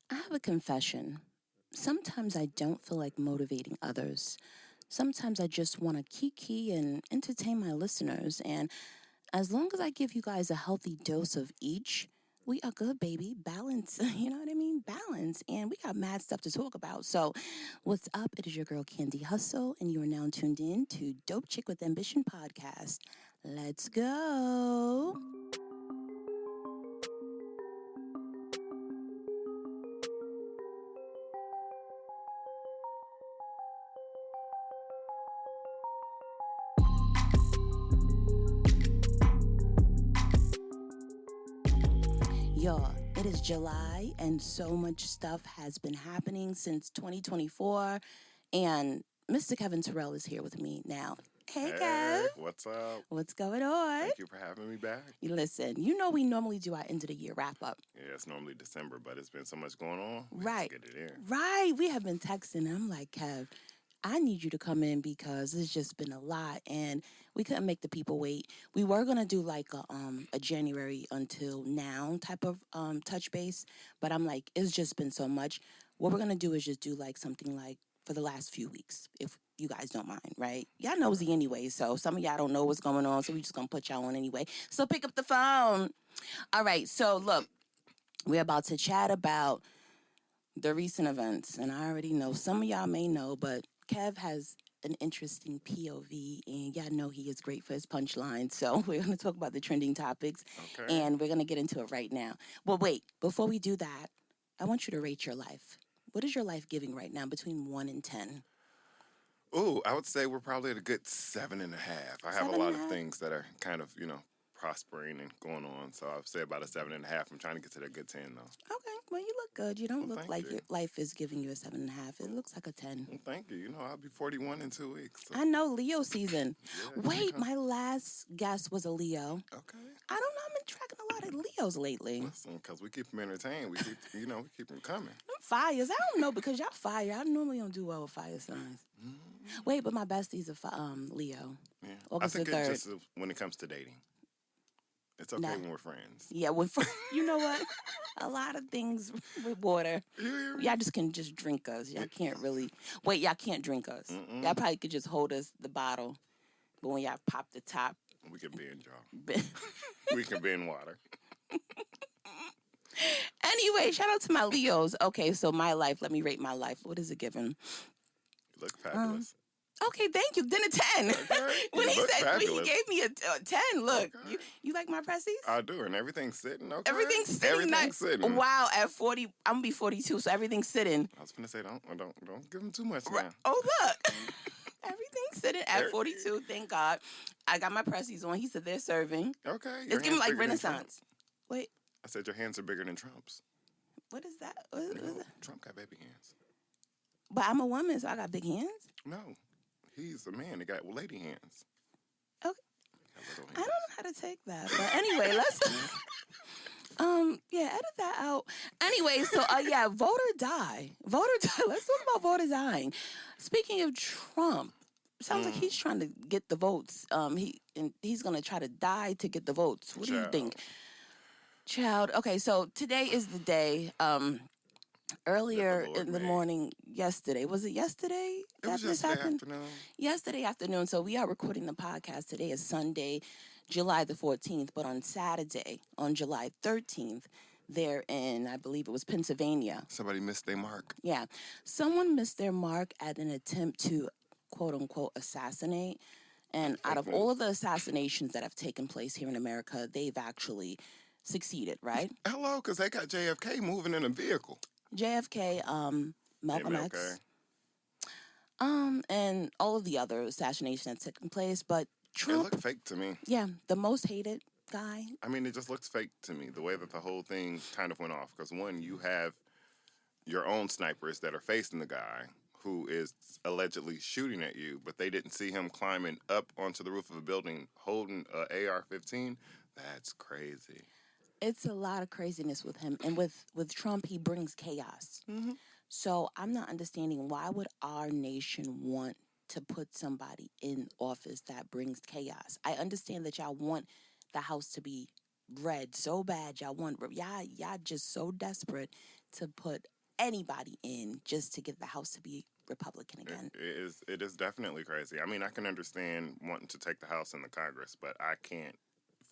I have a confession. Sometimes I don't feel like motivating others. Sometimes I just want to kiki and entertain my listeners. And as long as I give you guys a healthy dose of each, we are good, baby. Balance. You know what I mean? Balance. And we got mad stuff to talk about. So, what's up? It is your girl, Candy Hustle, and you are now tuned in to Dope Chick with Ambition podcast. Let's go. Y'all, it is July and so much stuff has been happening since 2024. And Mr. Kevin Terrell is here with me now. Hey, Kev. What's up? What's going on? Thank you for having me back. Listen, you know we normally do our end of the year wrap up. Yeah, it's normally December, but it's been so much going on. Right. Let's get it in. Right. We have been texting. I'm like, Kev, I need you to come in because it's just been a lot and we couldn't make the people wait. We were going to do like a January until now type of touch base, but I'm like, it's just been so much. What we're going to do is just do like something like for the last few weeks, if you guys don't mind, right? Y'all nosy anyway, so some of y'all don't know what's going on, so we just going to put y'all on anyway. So pick up the phone. All right, so look, we're about to chat about the recent events, and I already know some of y'all may know, but Kev has an interesting POV, and y'all know he is great for his punchline. So we're going to talk about the trending topics, and we're going to get into it right now. But wait, before we do that, I want you to rate your life. What is your life giving right now between 1 and 10? Ooh, I would say we're probably at a good 7.5. I have a lot of things that are kind of, prospering and going on. So I would say about a 7.5. I'm trying to get to that good 10 though. Okay, well you look good. You don't look like your life is giving you a 7.5. It looks like a 10. Well, thank you. I'll be 41 in 2 weeks. So. I know, Leo season. Yeah, wait, my last guest was a Leo. Okay. I don't know. I've been tracking a lot of Leos lately. Listen, because we keep them entertained. We keep, we keep them coming. I'm fires. I don't know because y'all fire. I normally don't do well with fire signs. Mm-hmm. Wait, but my bestie's a Leo. Yeah. August I think the 3rd. it's just when it comes to dating. It's okay when we're friends. Yeah, you know what? A lot of things with water. Y'all just can just drink us. Y'all can't really. Wait, y'all can't drink us. Mm-mm. Y'all probably could just hold us the bottle. But when y'all pop the top. We can be in jar. We can be in water. Anyway, shout out to my Leos. Okay, so my life. Let me rate my life. What is it given? You look fabulous. Okay, thank you. Then a 10. Okay. When he gave me a 10, look, okay. you like my pressies? I do, and everything's sitting. Okay, everything's sitting. Wow, at 40, I'm gonna be 42, so everything's sitting. I was gonna say don't give them too much now. Oh look, everything's sitting at 42. Thank God, I got my pressies on. He said they're serving. Okay, it's giving like Renaissance. Wait, I said your hands are bigger than Trump's. What is that? Trump got baby hands. But I'm a woman, so I got big hands. No. He's a man. He got lady hands. Okay. I don't know how to take that. But anyway, let's edit that out. Anyway, so vote or die. Vote or die. Let's talk about vote or dying. Speaking of Trump, sounds like he's trying to get the votes. He's gonna try to die to get the votes. What do you think? Child. Okay, so today is the day. Earlier in the morning, yesterday. Was it yesterday that this happened? Yesterday afternoon. So we are recording the podcast. Today is Sunday, July the 14th. But on Saturday, on July 13th, they're in, I believe it was Pennsylvania. Somebody missed their mark. Yeah. Someone missed their mark at an attempt to, quote unquote, assassinate. And out of all of the assassinations that have taken place here in America, they've actually succeeded, right? Hello, because they got JFK moving in a vehicle. JFK, Malcolm X, and all of the other assassinations that's taken place. But Trump, it looked fake to me. Yeah, the most hated guy. I mean, it just looks fake to me, the way that the whole thing kind of went off. Because one, you have your own snipers that are facing the guy who is allegedly shooting at you, but they didn't see him climbing up onto the roof of a building holding an AR-15. That's crazy. It's a lot of craziness with him. And with Trump, he brings chaos. Mm-hmm. So I'm not understanding, why would our nation want to put somebody in office that brings chaos? I understand that y'all want the house to be red so bad. Y'all just so desperate to put anybody in just to get the House to be Republican again. It is definitely crazy. I mean, I can understand wanting to take the House and the Congress, but I can't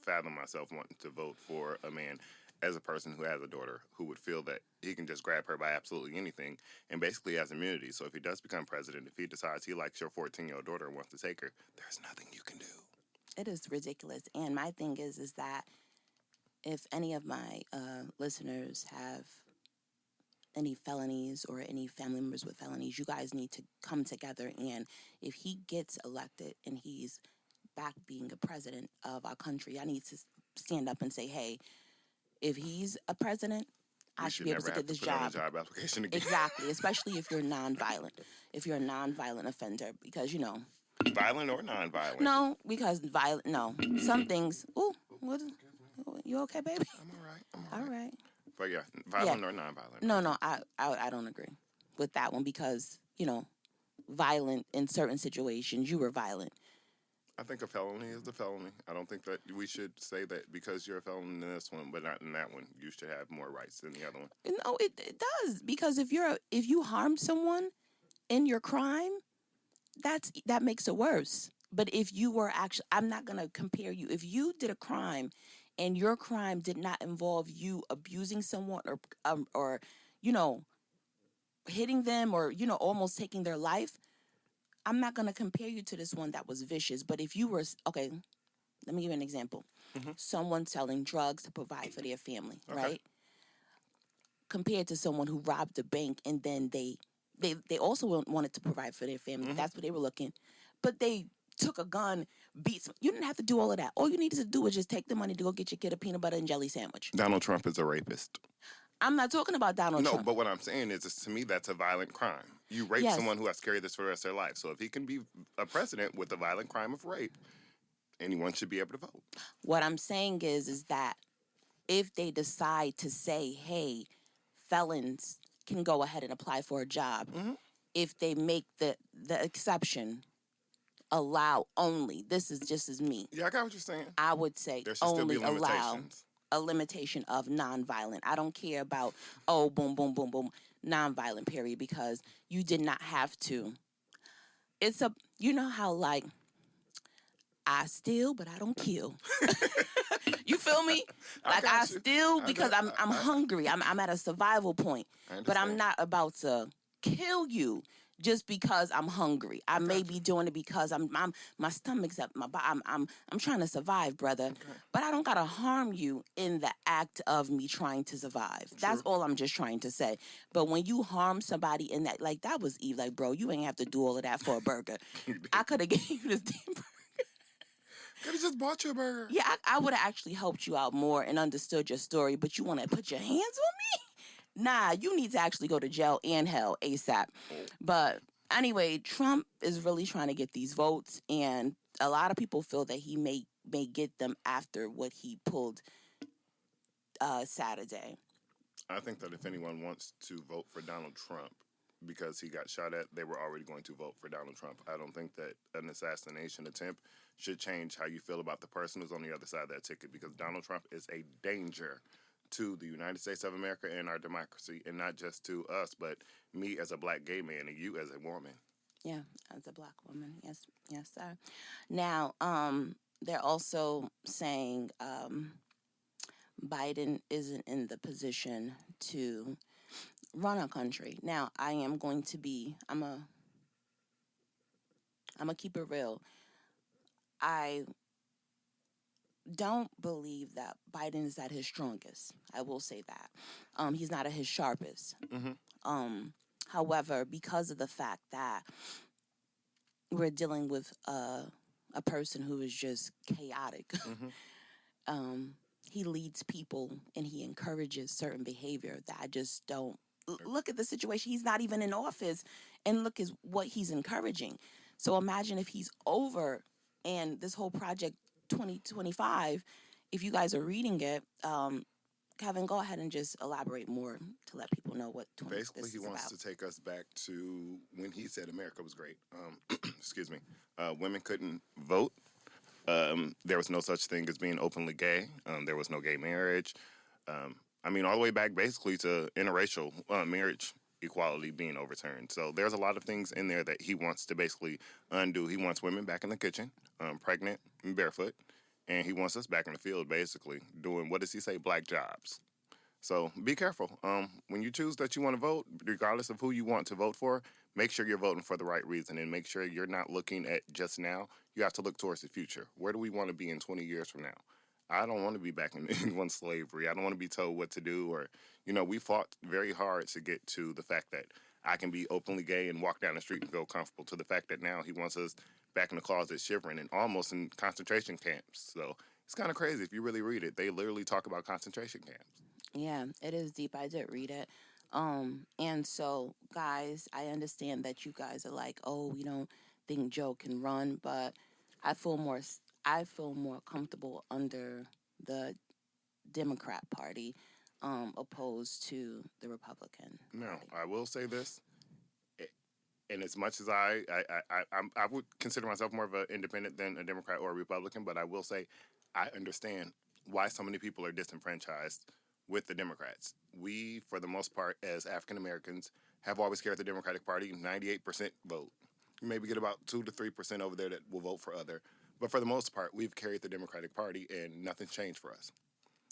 fathom myself wanting to vote for a man as a person who has a daughter who would feel that he can just grab her by absolutely anything and basically has immunity. So if he does become president, if he decides he likes your 14-year-old daughter and wants to take her, there's nothing you can do. It is ridiculous. And my thing is that if any of my listeners have any felonies or any family members with felonies, you guys need to come together. And if he gets elected and he's back being a president of our country, I need to stand up and say, hey, if he's a president, I should be able to get this job. Job application again. Exactly, especially if you're nonviolent. If you're a nonviolent offender, because, you know. Violent or nonviolent? No, because violent, no. Some things, ooh, what, you okay, baby? I'm all right. All right. But yeah, violent or nonviolent? No, I don't agree with that one because, you know, violent in certain situations, you were violent. I think a felony is a felony. I don't think that we should say that because you're a felon in this one, but not in that one, you should have more rights than the other one. No, it does, because if you harm someone in your crime, that makes it worse. But if you were actually, I'm not gonna compare you. If you did a crime, and your crime did not involve you abusing someone or you know, hitting them or, you know, almost taking their life, I'm not gonna compare you to this one that was vicious. But if you were okay, let me give you an example. Mm-hmm. Someone selling drugs to provide for their family, Okay. right? Compared to someone who robbed a bank and then they also wanted to provide for their family. Mm-hmm. That's what they were looking. But they took a gun, beat some. You didn't have to do all of that. All you needed to do was just take the money to go get your kid a peanut butter and jelly sandwich. Donald Trump is a rapist. I'm not talking about Donald Trump. No, but what I'm saying is, to me, that's a violent crime. You rape someone who has carried this for the rest of their life. So if he can be a president with a violent crime of rape, anyone should be able to vote. What I'm saying is that if they decide to say, hey, felons can go ahead and apply for a job, mm-hmm. if they make the exception, allow only, this is just as me. Yeah, I got what you're saying. I would say there should only still be allow a limitation of nonviolent. I don't care about, oh, boom, boom, boom, boom, nonviolent, period, because you did not have to. It's you know how, like, I steal, but I don't kill. You feel me? Like, I steal because I'm hungry. I'm at a survival point. But I'm not about to kill you just because I'm hungry. I may be doing it because I'm my stomach's up, I'm trying to survive, brother. Okay. But I don't gotta harm you in the act of me trying to survive. True. That's all I'm just trying to say. But when you harm somebody in that, like, that was Eve, like, bro, you ain't have to do all of that for a burger. I could have gave you this damn burger. Could have just bought you a burger. Yeah, I would have actually helped you out more and understood your story, but you want to put your hands on me? Nah, you need to actually go to jail and hell ASAP. But anyway, Trump is really trying to get these votes, and a lot of people feel that he may get them after what he pulled Saturday. I think that if anyone wants to vote for Donald Trump because he got shot at, they were already going to vote for Donald Trump. I don't think that an assassination attempt should change how you feel about the person who's on the other side of that ticket, because Donald Trump is a danger to the United States of America and our democracy, and not just to us, but me as a black gay man and you as a woman. Yeah, as a black woman. Yes, sir. Now, they're also saying Biden isn't in the position to run a country. Now, I'm gonna keep it real. I don't believe that Biden is at his strongest. I will say that. He's not at his sharpest. Mm-hmm. However, because of the fact that we're dealing with a person who is just chaotic, mm-hmm. He leads people and he encourages certain behavior that I just don't. Look at the situation. He's not even in office, and look at what he's encouraging. So imagine if he's over, and this whole project 2025, if you guys are reading it, Kevin, go ahead and just elaborate more to let people know what basically he wants about. To take us back to when he said America was great. Excuse me. Women couldn't vote. There was no such thing as being openly gay. There was no gay marriage. I mean, all the way back basically to interracial marriage equality being overturned. So there's a lot of things in there that he wants to basically undo. He wants women back in the kitchen, pregnant and barefoot, and he wants us back in the field, basically doing, what does he say, black jobs. So be careful. When you choose that you want to vote, regardless of who you want to vote for, make sure you're voting for the right reason and make sure you're not looking at just now. You have to look towards the future. Where do we want to be in 20 years from now? I don't want to be back in anyone's slavery. I don't want to be told what to do. Or, we fought very hard to get to the fact that I can be openly gay and walk down the street and feel comfortable, to the fact that now he wants us back in the closet shivering and almost in concentration camps. So it's kind of crazy if you really read it. They literally talk about concentration camps. Yeah, it is deep. I did read it. And so, guys, I understand that you guys are like, oh, we don't think Joe can run, but I feel more I feel more comfortable under the Democrat Party, opposed to the Republican Now, Party. I will say this, and as much as I would consider myself more of an independent than a Democrat or a Republican, but I will say I understand why so many people are disenfranchised with the Democrats. We, for the most part, as African Americans, have always carried the Democratic Party. 98% vote. You maybe get about 2 to 3% over there that will vote for other. But for the most part, we've carried the Democratic Party, and nothing's changed for us.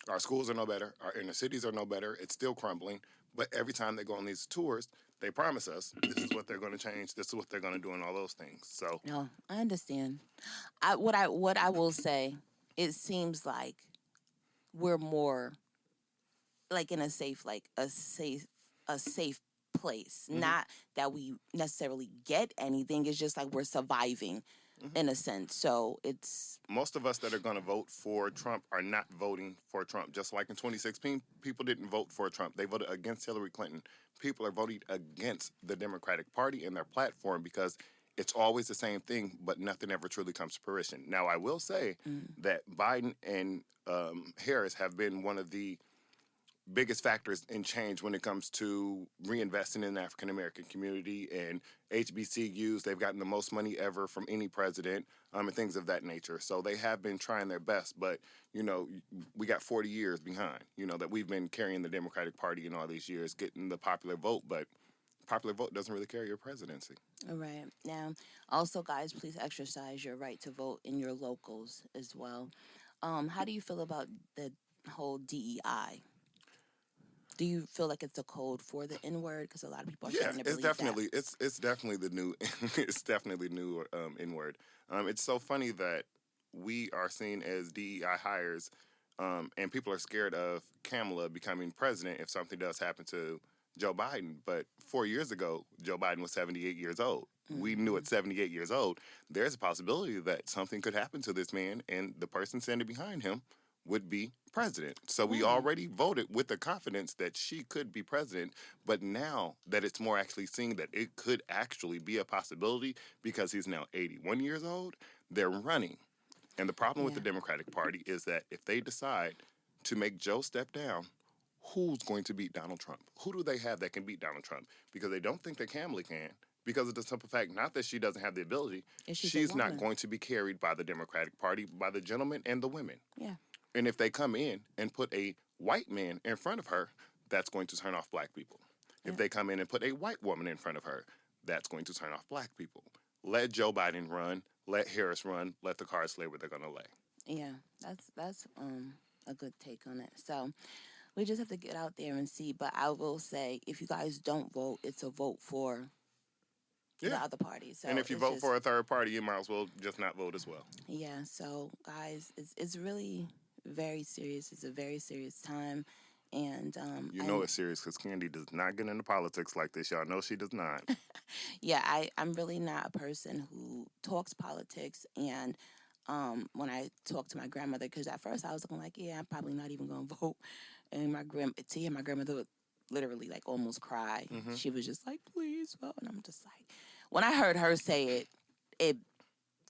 Our schools are no better. Our inner cities are no better. It's still crumbling. But every time they go on these tours, they promise us this is what they're going to change. This is what they're going to do, and all those things. So No, I understand. What I will say, it seems like we're more like in a safe, a safe place. mm-hmm, Not that we necessarily get anything. It's just like we're surviving mm-hmm. in a sense. So it's Most of us that are going to vote for Trump are not voting for Trump. Just like in 2016, people didn't vote for Trump. They voted against Hillary Clinton. People are voting against the Democratic Party and their platform because it's always the same thing, but nothing ever truly comes to fruition. Now, I will say that Biden and Harris have been one of the biggest factors in change when it comes to reinvesting in the African American community and HBCUs. They've gotten the most money ever from any president, and things of that nature. So they have been trying their best, but we got 40 years behind. That we've been carrying the Democratic Party in all these years, getting the popular vote, but popular vote doesn't really carry your presidency. all right. Now, also, guys, please exercise your right to vote in your locals as well. How do you feel about the whole DEI? Do you feel like it's a code for the N word? Because a lot of people are Yeah, starting to it's believe that. definitely it's definitely the new it's definitely new N word. It's so funny that we are seen as DEI hires, and people are scared of Kamala becoming president if something does happen to Joe Biden. But 4 years ago, Joe Biden was 78 years old. We knew at 78 years old, there's a possibility that something could happen to this man, and the person standing behind him would be president. So we Right. already voted with the confidence that she could be president. But now that it's more actually seen that it could actually be a possibility because he's now 81 years old, they're running. And the problem with Yeah. the Democratic Party is that if they decide to make Joe step down, who's going to beat Donald Trump? Who do they have that can beat Donald Trump? Because they don't think that Kamala can. Because of the simple fact, not that she doesn't have the ability, And she's a she's not woman. going to be carried by the Democratic Party, by the gentlemen and the women. Yeah. And if they come in and put a white man in front of her, that's going to turn off black people. Yeah. If they come in and put a white woman in front of her, that's going to turn off black people. Let Joe Biden run, let Harris run, let the cards lay where they're going to lay. Yeah. That's a good take on it. So we just have to get out there and see. But I will say, if you guys don't vote, it's a vote for the Yeah. other party. So And if you it's vote just, for a third party, you might as well just not vote as well. yeah. So guys, it's really very serious. It's a very serious time, and You know it's serious because Candy does not get into politics like this. Y'all know she does not. yeah, I'm really not a person who talks politics. And when I talk to my grandmother, because at first I was looking like, yeah, I'm probably not even gonna vote. And to hear my grandmother would literally like almost cry. Mhm. She was just like, please vote, and I'm just like, when I heard her say it, it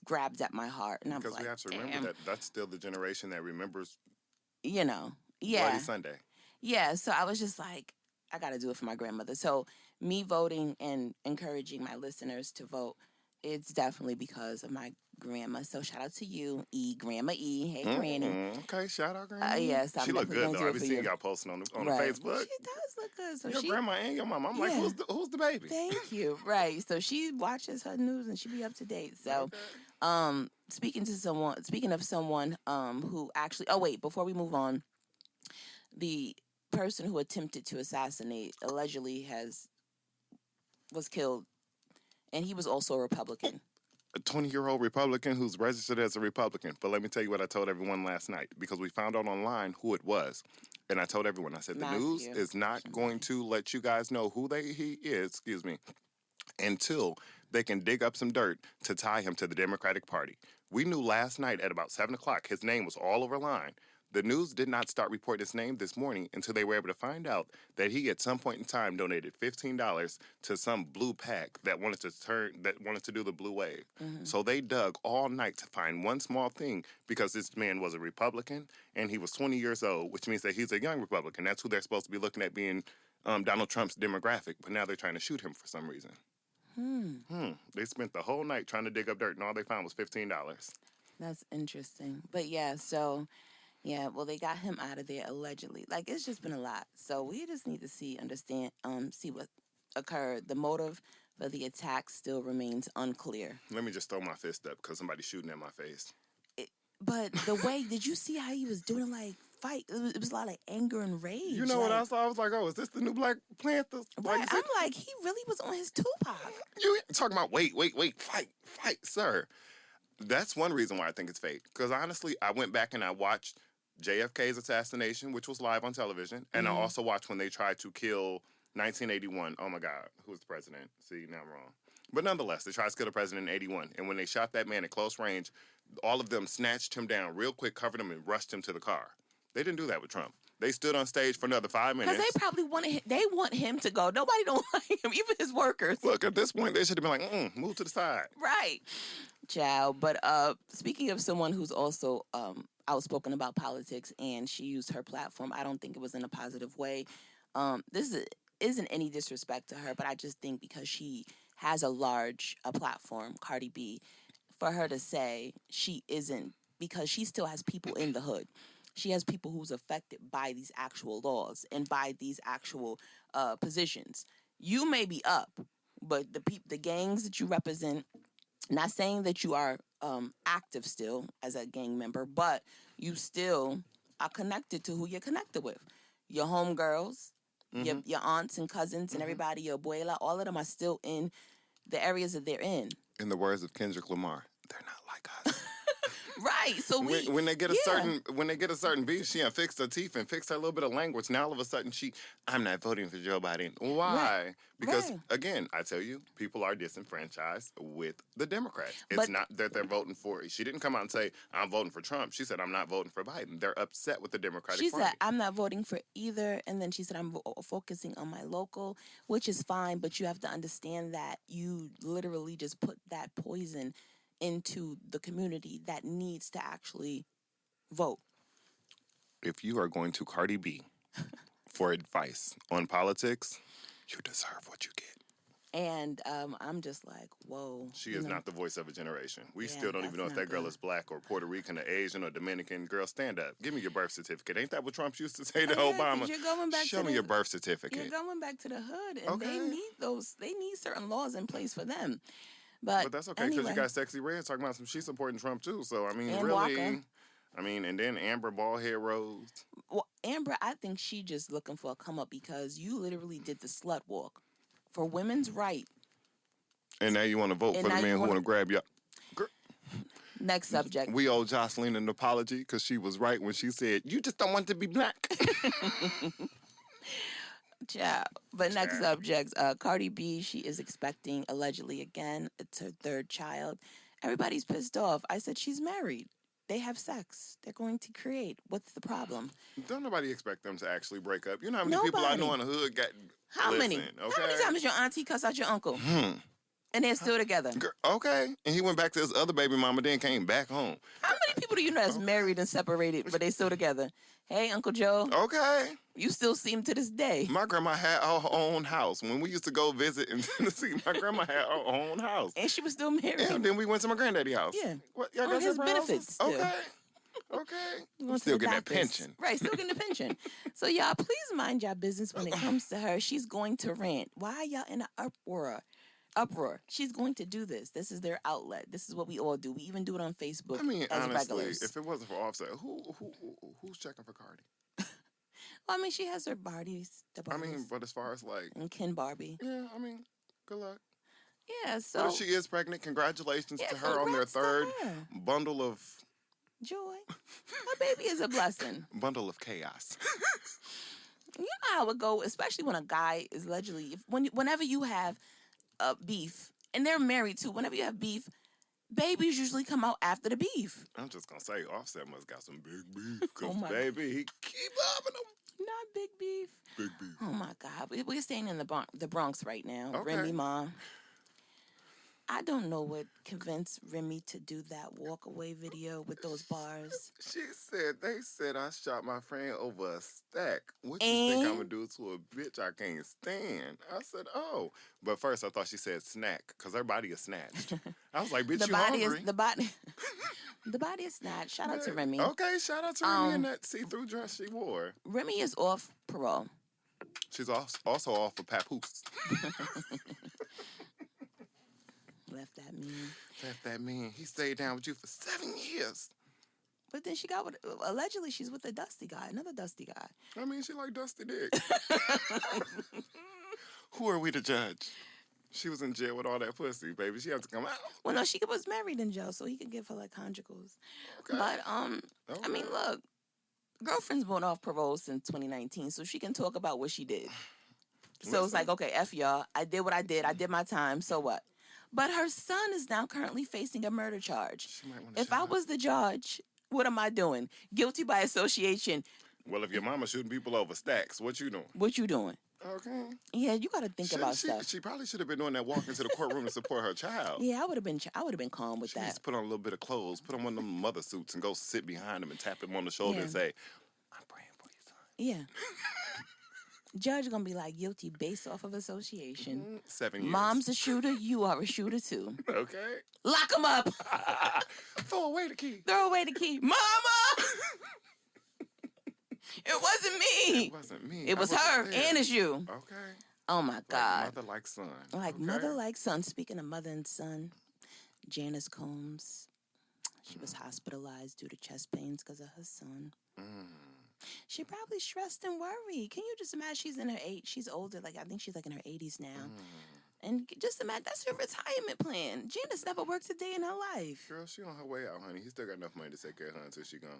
grabs at my heart, and I'm Because like, we have to remember damn, that that's still the generation that remembers you know, Bloody yeah, Sunday. yeah. So I was just like, I got to do it for my grandmother. So me voting and encouraging my listeners to vote it's definitely because of my grandma. So shout out to you, Grandma E. Hey, Granny. Okay, shout out Granny. Yes, I'm She look definitely good going to though. do I it be for seeing you. y'all posting on the Right. Facebook. She does look good. So Your she, grandma and your mama. I'm like, yeah. who's the baby? Thank you. Right. So she watches her news and she be up to date. So, Okay. speaking of someone, who actually, oh wait, before we move on, the person who attempted to assassinate allegedly was killed, and he was also a Republican. A 20-year-old Republican who's registered as a Republican. But let me tell you what I told everyone last night because we found out online who it was. And I told everyone, I said, the news Matthew, is not going to let you guys know who he is, until they can dig up some dirt to tie him to the Democratic Party. We knew last night at about 7 o'clock his name was all over line. The news did not start reporting his name this morning until they were able to find out that he at some point in time donated $15 to some blue pack that wanted to do the blue wave. Mm-hmm. So they dug all night to find one small thing because this man was a Republican and he was 20 years old, which means that he's a young Republican. That's who they're supposed to be looking at being Donald Trump's demographic, but now they're trying to shoot him for some reason. They spent the whole night trying to dig up dirt, and all they found was $15. That's interesting. But yeah, so yeah, well, they got him out of there allegedly. Like, it's just been a lot. So we just need to see what occurred. The motive for the attack still remains unclear. Let me just throw my fist up because somebody's shooting at my face. But the way, did you see how he was doing, like, fight? It was a lot of anger and rage. You know what I saw? I was like, oh, is this the new Black Panthers? Right. I'm like, he really was on his Tupac. You talking about, wait, fight, sir. That's one reason why I think it's fake. Because honestly, I went back and I watched JFK's assassination, which was live on television. And I also watched when they tried to kill 1981. Oh, my God. Who was the president? See, now I'm wrong. But nonetheless, they tried to kill the president in 81. And when they shot that man at close range, all of them snatched him down real quick, covered him, and rushed him to the car. They didn't do that with Trump. They stood on stage for another 5 minutes. Because they probably want him to go. Nobody don't like him, even his workers. Look, at this point, they should have been like, move to the side. Right. Ciao. But speaking of someone who's also outspoken about politics and she used her platform, I don't think it was in a positive way. Isn't any disrespect to her, but I just think because she has a large platform, Cardi B, for her to say she isn't, because she still has people in the hood. She has people who's affected by these actual laws and by these actual positions. You may be up, but the gangs that you represent, not saying that you are active still as a gang member, but you still are connected to who you're connected with. Your homegirls, your aunts and cousins and everybody, your abuela, all of them are still in the areas that they're in. In the words of Kendrick Lamar, they're not like us. Right. So when they get a certain beef, she fixed her teeth and fixed her little bit of language. Now all of a sudden I'm not voting for Joe Biden. Why? Right. Because again, I tell you, people are disenfranchised with the Democrats. It's not that they're voting for. She didn't come out and say I'm voting for Trump. She said I'm not voting for Biden. They're upset with the Democratic Party. She said I'm not voting for either, and then she said I'm focusing on my local, which is fine, but you have to understand that you literally just put that poison into the community that needs to actually vote. If you are going to Cardi B for advice on politics, you deserve what you get. And I'm just like, whoa. She is not the voice of a generation. We still don't even know if that girl is black or Puerto Rican or Asian or Dominican. Girl, stand up. Give me your birth certificate. Ain't that what Trump used to say to Obama? You're going back Show me your birth certificate. You're going back to the hood, and they need certain laws in place for them. But that's okay, because you got Sexy Red talking about she's supporting Trump too. So, I mean, and really, Walker. And then Amber Ballhead Rose. Well, Amber, I think she just looking for a come up because you literally did the slut walk for women's right. And now you want to vote for the man who want to grab you. Next subject. We owe Jocelyn an apology because she was right when she said, you just don't want to be black. Yeah, but next subject, Cardi B, she is expecting, allegedly again, it's her third child. Everybody's pissed off. I said, she's married. They have sex. They're going to create. What's the problem? Don't nobody expect them to actually break up. You know how many people I know in the hood got... How many? Okay? How many times your auntie cuss out your uncle? And they're still together. Okay. And he went back to his other baby mama, then came back home. How many people do you know that's married and separated, but they still together? Hey, Uncle Joe. Okay. You still see him to this day. My grandma had her own house. When we used to go visit in Tennessee, my grandma had her own house. And she was still married. And then we went to my granddaddy's house. Yeah. What? Y'all On got his separate benefits houses? still. Okay. Okay. Going to Still the getting that doctors. pension. Right, still getting the pension. So y'all, please mind y'all business when it comes to her. She's going to rant. Why are y'all in an uproar? She's going to do this. This is their outlet. This is what we all do. We even do it on Facebook. I mean, as honestly, regulars. if it wasn't for Offset, who's checking for Cardi? Well, I mean, she has her Barbies. I mean, but as far as like... And Ken Barbie. Yeah, I mean, good luck. Yeah, so... But if she is pregnant, congratulations to her on their third bundle of... joy. My baby is a blessing. Bundle of chaos. You know how it go, especially when a guy is allegedly... Whenever you have beef, and they're married too, whenever you have beef, babies usually come out after the beef. I'm just going to say, Offset must got some big beef. Because, baby, he keep loving them. Not big beef. Big beef. Oh, my God. We're staying in the Bronx right now. Okay. Remy Ma. I don't know what convinced Remy to do that walk-away video with those bars. They said I shot my friend over a stack. What you think I'm going to do to a bitch I can't stand? I said, oh. But first I thought she said snack, because her body is snatched. I was like, bitch, you hungry? The body is snatched. Shout out to Remy. Okay, shout out to Remy in that see-through dress she wore. Remy is off parole. She's also off for papoose. Left that man. He stayed down with you for 7 years. But then she got with, allegedly she's with a dusty guy, another dusty guy. I mean, she like dusty dick. Who are we to judge? She was in jail with all that pussy, baby. She had to come out. Well, no, she was married in jail, so he could give her like conjugals. Okay. But okay. I mean, look, girlfriend's been off parole since 2019, so she can talk about what she did. So it's like, okay, F y'all. I did what I did. I did my time. So what? But her son is now currently facing a murder charge. If I was the judge, what am I doing? Guilty by association. Well, if your mama shooting people over stacks, what you doing? What you doing? Okay. Yeah, you got to think about stuff. She probably should have been doing that walk into the courtroom to support her child. Yeah, I would have been calm with that. Just put on a little bit of clothes, put on one of them mother suits, and go sit behind him and tap him on the shoulder and say, "I'm praying for you, son." Yeah. Judge gonna be like guilty based off of association. 7 years. Mom's a shooter. You are a shooter too. Okay. Lock him up. Throw away the key. Throw away the key. Mama. It wasn't me. It wasn't me. It was her, and it's you. Okay. Oh my God. Like mother, like son. Like mother, like son. Speaking of mother and son, Janice Combs. She was hospitalized due to chest pains because of her son. She probably stressed and worried. Can you just imagine? She's in her she's older. Like I think she's like in her 80s now. And just imagine that's her retirement plan. Janice never worked a day in her life. Girl, she on her way out, honey. He still got enough money to take care of her until she gone.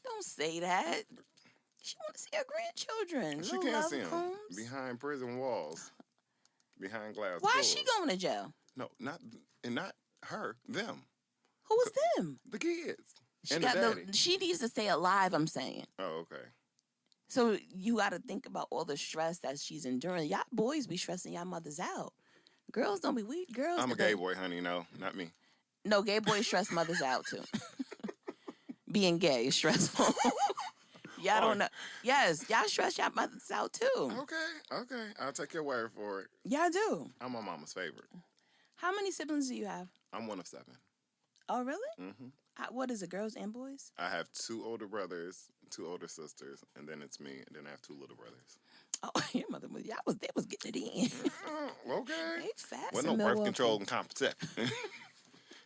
Don't say that. She want to see her grandchildren. She can't see them behind prison walls, behind glass. Why doors. is she going to jail? No, not her. Them. Who was them? The kids. She needs to stay alive. I'm saying. Oh, okay. So you got to think about all the stress that she's enduring. Y'all boys be stressing y'all mothers out. Girls don't be weak. Girls. I'm a gay boy, honey. No, not me. No, gay boys stress mothers out too. Being gay is stressful. Y'all don't know. Yes, y'all stress y'all mothers out too. Okay. I'll take your word for it. Y'all do. I'm my mama's favorite. How many siblings do you have? I'm one of 7. Oh, really? Mm-hmm. What is it, girls and boys? I have 2 older brothers, 2 older sisters, and then it's me, and then I have 2 little brothers. Oh, your mother was, they was getting it in. Okay. They fast. Well, no birth control and contraception.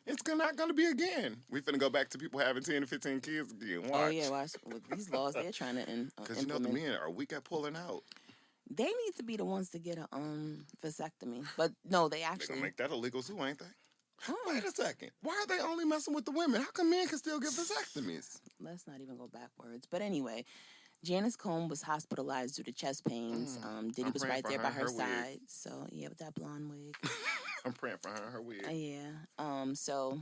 It's not going to be again. We finna go back to people having 10 to 15 kids again. Watch. Oh, yeah. Watch. With these laws they're trying to implement. Because, you know, the men are weak at pulling out. They need to be the ones to get a vasectomy. But, no, they actually... They're going to make that illegal, too, ain't they? Oh. Wait a second. Why are they only messing with the women? How come men can still get vasectomies? Let's not even go backwards. But anyway, Janice Combs was hospitalized due to chest pains. Diddy was right there by her side. Wig. So, yeah, with that blonde wig. I'm praying for her and her wig. Yeah. So,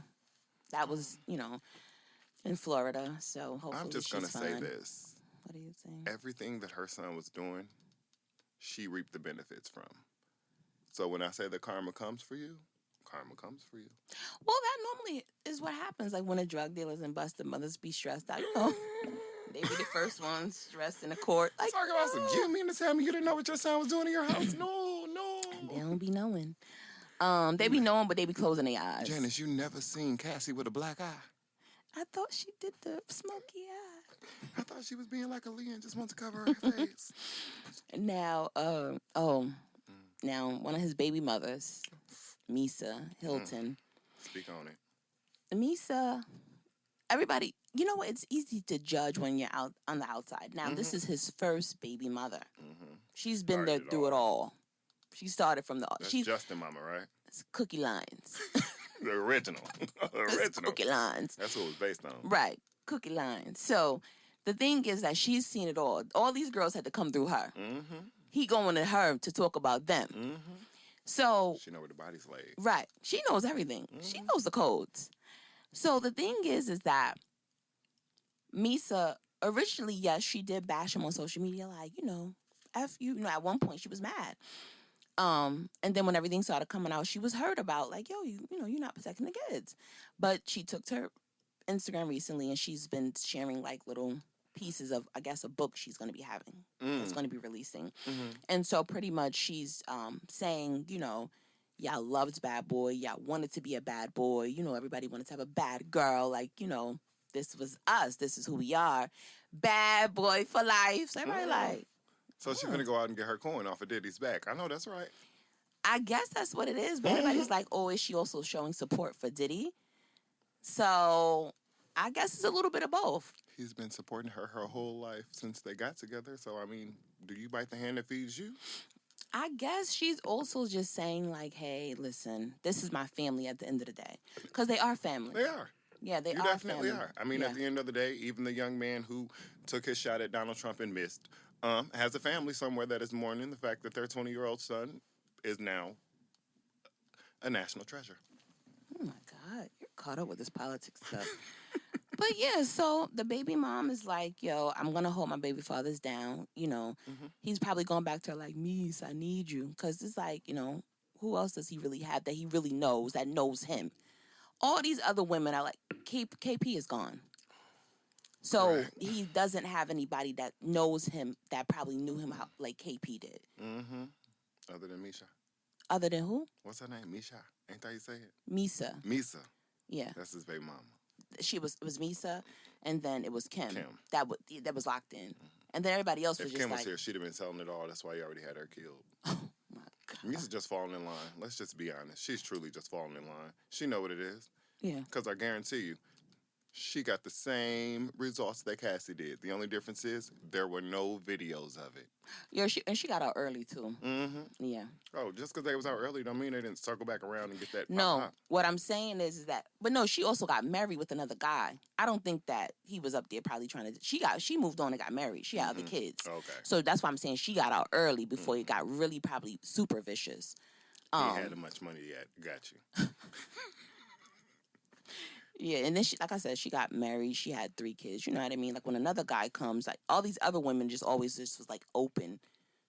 that was, in Florida. So, hopefully I'm just going to say this. What are you saying? Everything that her son was doing, she reaped the benefits from. So, when I say that karma comes for you, karma comes for you. Well, that normally is what happens. Like when a drug dealer's and busted, mothers be stressed out. They be the first ones dressed in the court. Like, Talk about some. You mean to tell me you didn't know what your son was doing in your house? No, no. They don't be knowing. They be knowing, but they be closing their eyes. Janice, you never seen Cassie with a black eye. I thought she did the smoky eye. I thought she was being like a Aaliyah and just wanted to cover her face. Now, now one of his baby mothers, Misa Hylton. Speak on it. Misa, everybody, you know what? It's easy to judge when you're out on the outside. Now, this is his first baby mother. She's been there through it all. She started from the... That's Justin Mama, right? It's Cookie Lines. The original. Cookie Lines. That's what it was based on. Right. Cookie Lines. So, the thing is that she's seen it all. All these girls had to come through her. He going to her to talk about them. So... She know where the body's laid. Right. She knows everything. She knows the codes. So, the thing is that Misa, originally, yes, she did bash him on social media, like, F you. At one point, she was mad. And then when everything started coming out, she was hurt about, like, yo, you're not protecting the kids. But she took to her Instagram recently, and she's been sharing, like, little pieces of, I guess, a book she's going to be having. That's going to be releasing. And so pretty much she's saying, y'all loved Bad Boy. Y'all wanted to be a bad boy. Everybody wanted to have a bad girl. Like, this was us. This is who we are. Bad boy for life. So everybody like... So she's going to go out and get her coin off of Diddy's back. I know that's right. I guess that's what it is. But everybody's like, oh, is she also showing support for Diddy? So I guess it's a little bit of both. He's been supporting her whole life since they got together. So, I mean, do you bite the hand that feeds you? I guess she's also just saying, like, hey, listen, this is my family at the end of the day. Because they are family. They are. Yeah, they you are definitely family. are. I mean, at the end of the day, even the young man who took his shot at Donald Trump and missed has a family somewhere that is mourning the fact that their 20-year-old son is now a national treasure. Oh, my God. You're caught up with this politics stuff. But, yeah, so the baby mom is like, yo, I'm going to hold my baby fathers down. He's probably going back to her like, Misa, I need you. Because it's like, who else does he really have that he really knows, that knows him? All these other women are like, KP is gone. So he doesn't have anybody that knows him that probably knew him how, like KP did. Other than Misha. Other than who? What's her name? Misha. Ain't that how you say it? Misa. Misa. Yeah. That's his baby mama. It was Misa, and then it was Kim. That was locked in. And then everybody else was if just Kim like... was here, she'd have been telling it all. That's why you already had her killed. Oh, my God. Misa's just falling in line. Let's just be honest. She's truly just falling in line. She know what it is. Yeah. Because I guarantee you, she got the same results that Cassie did. The only difference is there were no videos of it. Yeah, she got out early, too. Yeah. Oh, just because they was out early don't mean they didn't circle back around and get that No, pop. what I'm saying is that... But no, she also got married with another guy. I don't think that he was up there probably trying to... She moved on and got married. She had other kids. Okay. So that's why I'm saying she got out early before it got really probably super vicious. He had much money yet. Got you. Yeah, and then like I said, she got married. She had 3 kids. You know what I mean? Like when another guy comes, like all these other women just always just was like open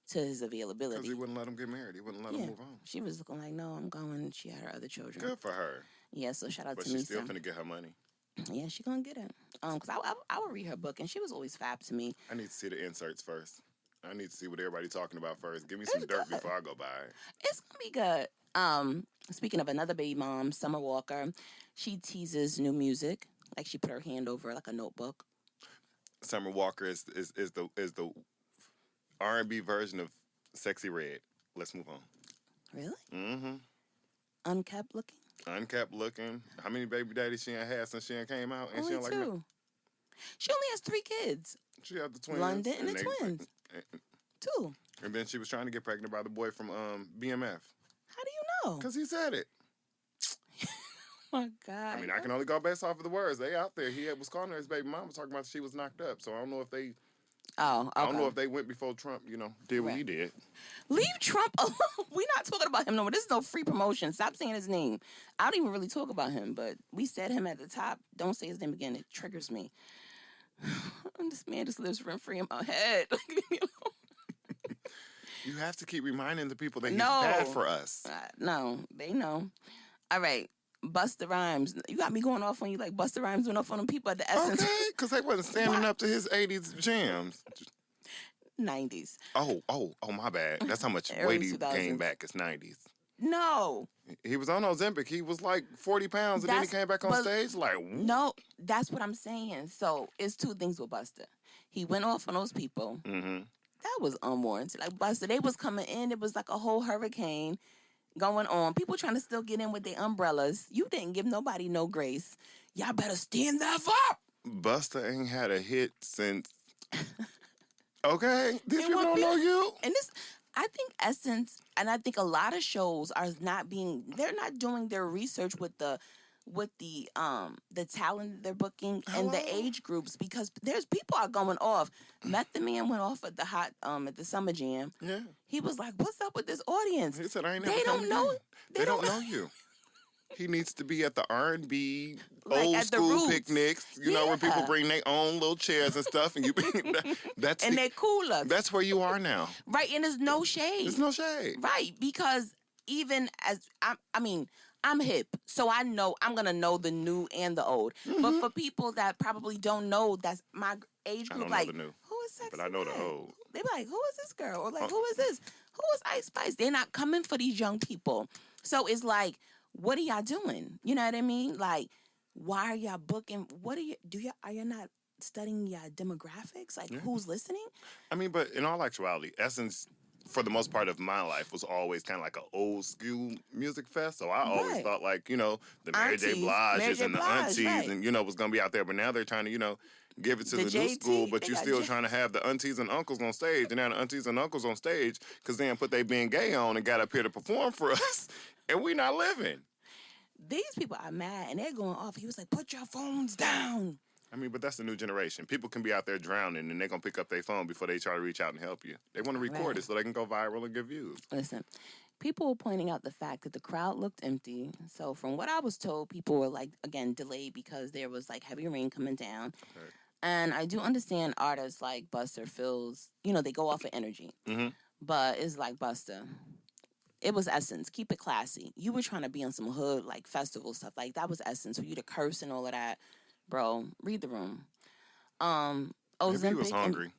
to his availability. Because he wouldn't let them get married. He wouldn't let them move on. She was looking like, no, I'm going. She had her other children. Good for her. Yeah, so shout out but to Misa. But she's still finna get her money. Yeah, she gonna get it. Because I would read her book, and she was always fab to me. I need to see the inserts first. I need to see what everybody's talking about first. Give me some dirt before I go by. It's gonna be good. Speaking of another baby mom, Summer Walker, she teases new music. Like she put her hand over like a notebook. Summer Walker is the R&B version of Sexy Red. Let's move on. Really? Mm-hmm. Unkept looking? Unkept looking. How many baby daddies she had since she came out? And only she 2. Like, she only has 3 kids. She had the twins. London and the twins. 2. And then she was trying to get pregnant by the boy from BMF. How do you know? Because he said it. Oh, my God. I mean, I can only go based off of the words. They out there. He was calling her his baby mama, talking about she was knocked up. So I don't know if they... Oh, okay. I don't know if they went before Trump, did what he did. Leave Trump alone. We're not talking about him no more. This is no free promotion. Stop saying his name. I don't even really talk about him, but we said him at the top. Don't say his name again. It triggers me. This man just lives rent-free in my head. You have to keep reminding the people that he's bad for us. No, they know. All right. Busta Rhymes. You got me going off on you like Busta Rhymes went off on them people at the Essence. Okay, because they wasn't standing What? up to his 80s jams. 90s. Oh, my bad. That's how much weight Early he gained 2000s. back. It's 90s. No. He was on Ozempic. He was like 40 pounds, and then he came back on stage like, no, that's what I'm saying. So it's two things with Busta. He went off on those people. mm-hmm. That was unwarranted. Like Busta, they was coming in. It was like a whole hurricane going on. People trying to still get in with their umbrellas. You didn't give nobody no grace. Y'all better stand the fuck up. Busta ain't had a hit since. Okay, these And people don't know you. And this, I think Essence, and I think a lot of shows are they're not doing their research with the talent they're booking and the age groups, because there's people are going off. Method Man went off at the Summer Jam. Yeah. He was like, "What's up with this audience?" He said, "I ain't never They come don't know. again." They don't know you. He needs to be at the R&B Like old at the school Roots. picnics, you know, where people bring their own little chairs and stuff, and that's And they're cooler. That's where you are now. Right, and there's no shade. There's no shade. Right, because even as I'm hip, so I know I'm gonna know the new and the old. Mm-hmm. But for people that probably don't know, that's my age group. I don't like, know the new, who is Sexy but I know the Red? old. They be like, who is this girl? Or like, who is this? Who is Ice Spice? They're not coming for these young people. So it's like, what are y'all doing? You know what I mean? Like, why are y'all booking? What are you? Are you not studying your demographics? Like, who's listening? I mean, but in all actuality, Essence, for the most part of my life, was always kind of like an old school music fest. So I always thought, like, you know, the Mary J. Blige's and the aunties and, you know, was going to be out there. But now they're trying to, you know, give it to the new school, but you're still trying to have the aunties and uncles on stage. And now the aunties and uncles on stage because they put they being gay on and got up here to perform for us. And we not living. These people are mad and they're going off. He was like, put your phones down. I mean, but that's the new generation. People can be out there drowning and they're going to pick up their phone before they try to reach out and help you. They want to record it so they can go viral and get views. Listen, people were pointing out the fact that the crowd looked empty. So from what I was told, people were like, again, delayed because there was like heavy rain coming down. Okay. And I do understand artists like Busta feels, you know, they go off of energy. Mm-hmm. But it's like Busta. It was Essence. Keep it classy. You were trying to be on some hood, like, festival stuff. Like, that was Essence. For you to curse and all of that, bro, read the room. Maybe he was hungry.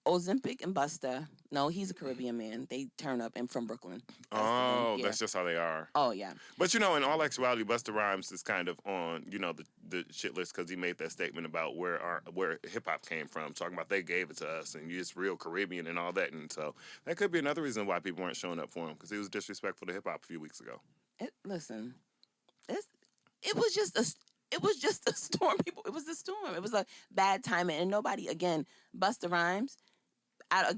Ozempic and Busta. No, he's a Caribbean man. They turn up and from Brooklyn. That's just how they are. Oh, yeah. But, you know, in all actuality, Busta Rhymes is kind of on, you know, the shit list because he made that statement about where hip-hop came from, talking about they gave it to us and you're just real Caribbean and all that. And so that could be another reason why people weren't showing up for him, because he was disrespectful to hip-hop a few weeks ago. It was just a storm, people. It was a storm. It was a bad timing. And nobody, again, Busta Rhymes,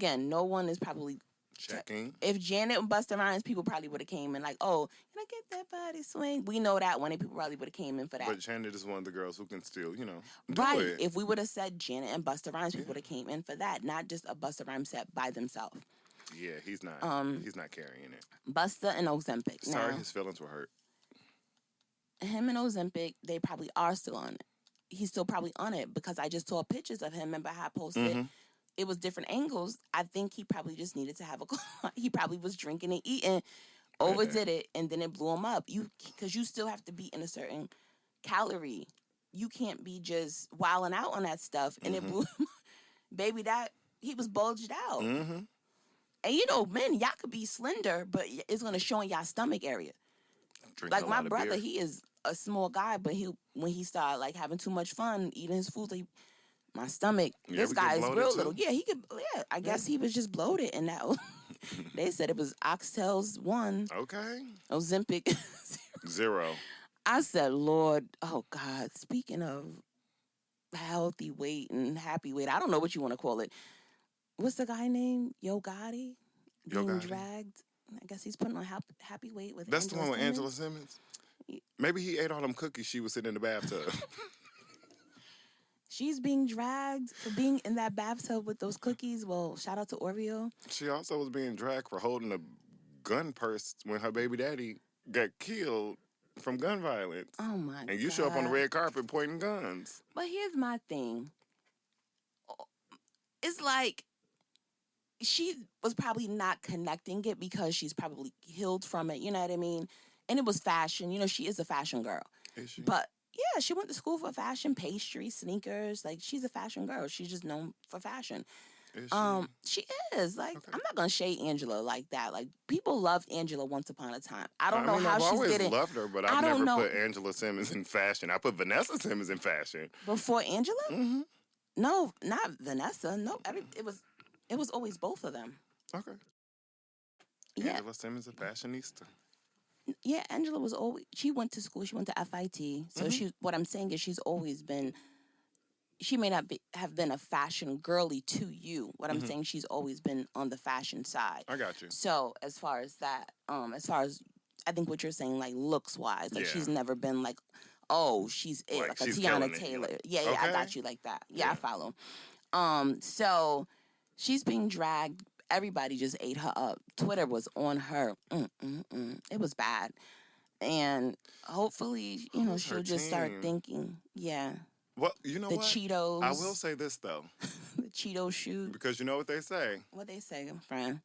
no one is probably checking. If Janet and Busta Rhymes, people probably would have came in like, oh, can I get that body swing? We know that one, and people probably would have came in for that. But Janet is one of the girls who can still, you know, do it. If we would have said Janet and Busta Rhymes, people would have came in for that, not just a Busta Rhymes set by themselves. Yeah, he's not. He's not carrying it. Busta and Ozempic. Sorry, his feelings were hurt. Him and Ozempic, they probably are still on it. He's still probably on it because I just saw pictures of him. Remember how I posted? Mm-hmm. It was different angles. I think he probably just needed to have he probably was drinking and eating, overdid it, and then it blew him up. Because you still have to be in a certain calorie. You can't be just wilding out on that stuff, and it blew him up. Baby, he was bulged out. Mm-hmm. And you know, men, y'all could be slender, but it's going to show in y'all stomach area. Like my brother, he is a small guy, but when he started like having too much fun eating his food, my stomach. This guy is real little. Yeah, he could. Yeah, I guess he was just bloated, and that they said it was oxtails 1. Okay. Ozempic 0. I said, Lord, oh God. Speaking of healthy weight and happy weight, I don't know what you want to call it. What's the guy name? Yo Gotti being dragged. I guess he's putting on happy weight with. That's Angela the one with Simmons. Angela Simmons. Maybe he ate all them cookies she was sitting in the bathtub. She's being dragged for being in that bathtub with those cookies. Well, shout out to Oreo. She also was being dragged for holding a gun purse when her baby daddy got killed from gun violence. Oh, my God. And you show up on the red carpet pointing guns. But here's my thing. It's like she was probably not connecting it because she's probably healed from it. You know what I mean? and it was fashion. You know, she is a fashion girl. Is she? But yeah, she went to school for fashion, pastry, sneakers. Like, she's a fashion girl. She's just known for fashion. Is she? She is. Like, Okay. I'm not gonna shade Angela like that. Like, people loved Angela once upon a time. I don't I know mean, how I've she's always getting loved her, but I I've don't never know put Angela Simmons in fashion. I put Vanessa Simmons in fashion. before Angela. Mm-hmm. No, not Vanessa. No, it was always both of them. Okay. Yeah, Angela Simmons, a fashionista. yeah. Angela was always. She went to school. She went to FIT. So she. What I'm saying is, she's always been. She may not have been a fashion girly to you. What I'm saying, she's always been on the fashion side. I got you. So as far as that, I think what you're saying, like looks wise, like Yeah. she's never been like, oh, she's it, Like, like a she's Tiana killing it. Taylor. Like, Yeah, I okay. got you like that. Yeah, Yeah. I follow. So she's being dragged. Everybody just ate her up. Twitter was on her. It was bad. And hopefully, Who's her she'll just start team? thinking, yeah, Well, you know the what? Cheetos. I will say this, though, the Cheeto shoot. because you know what they say. What they say, friend?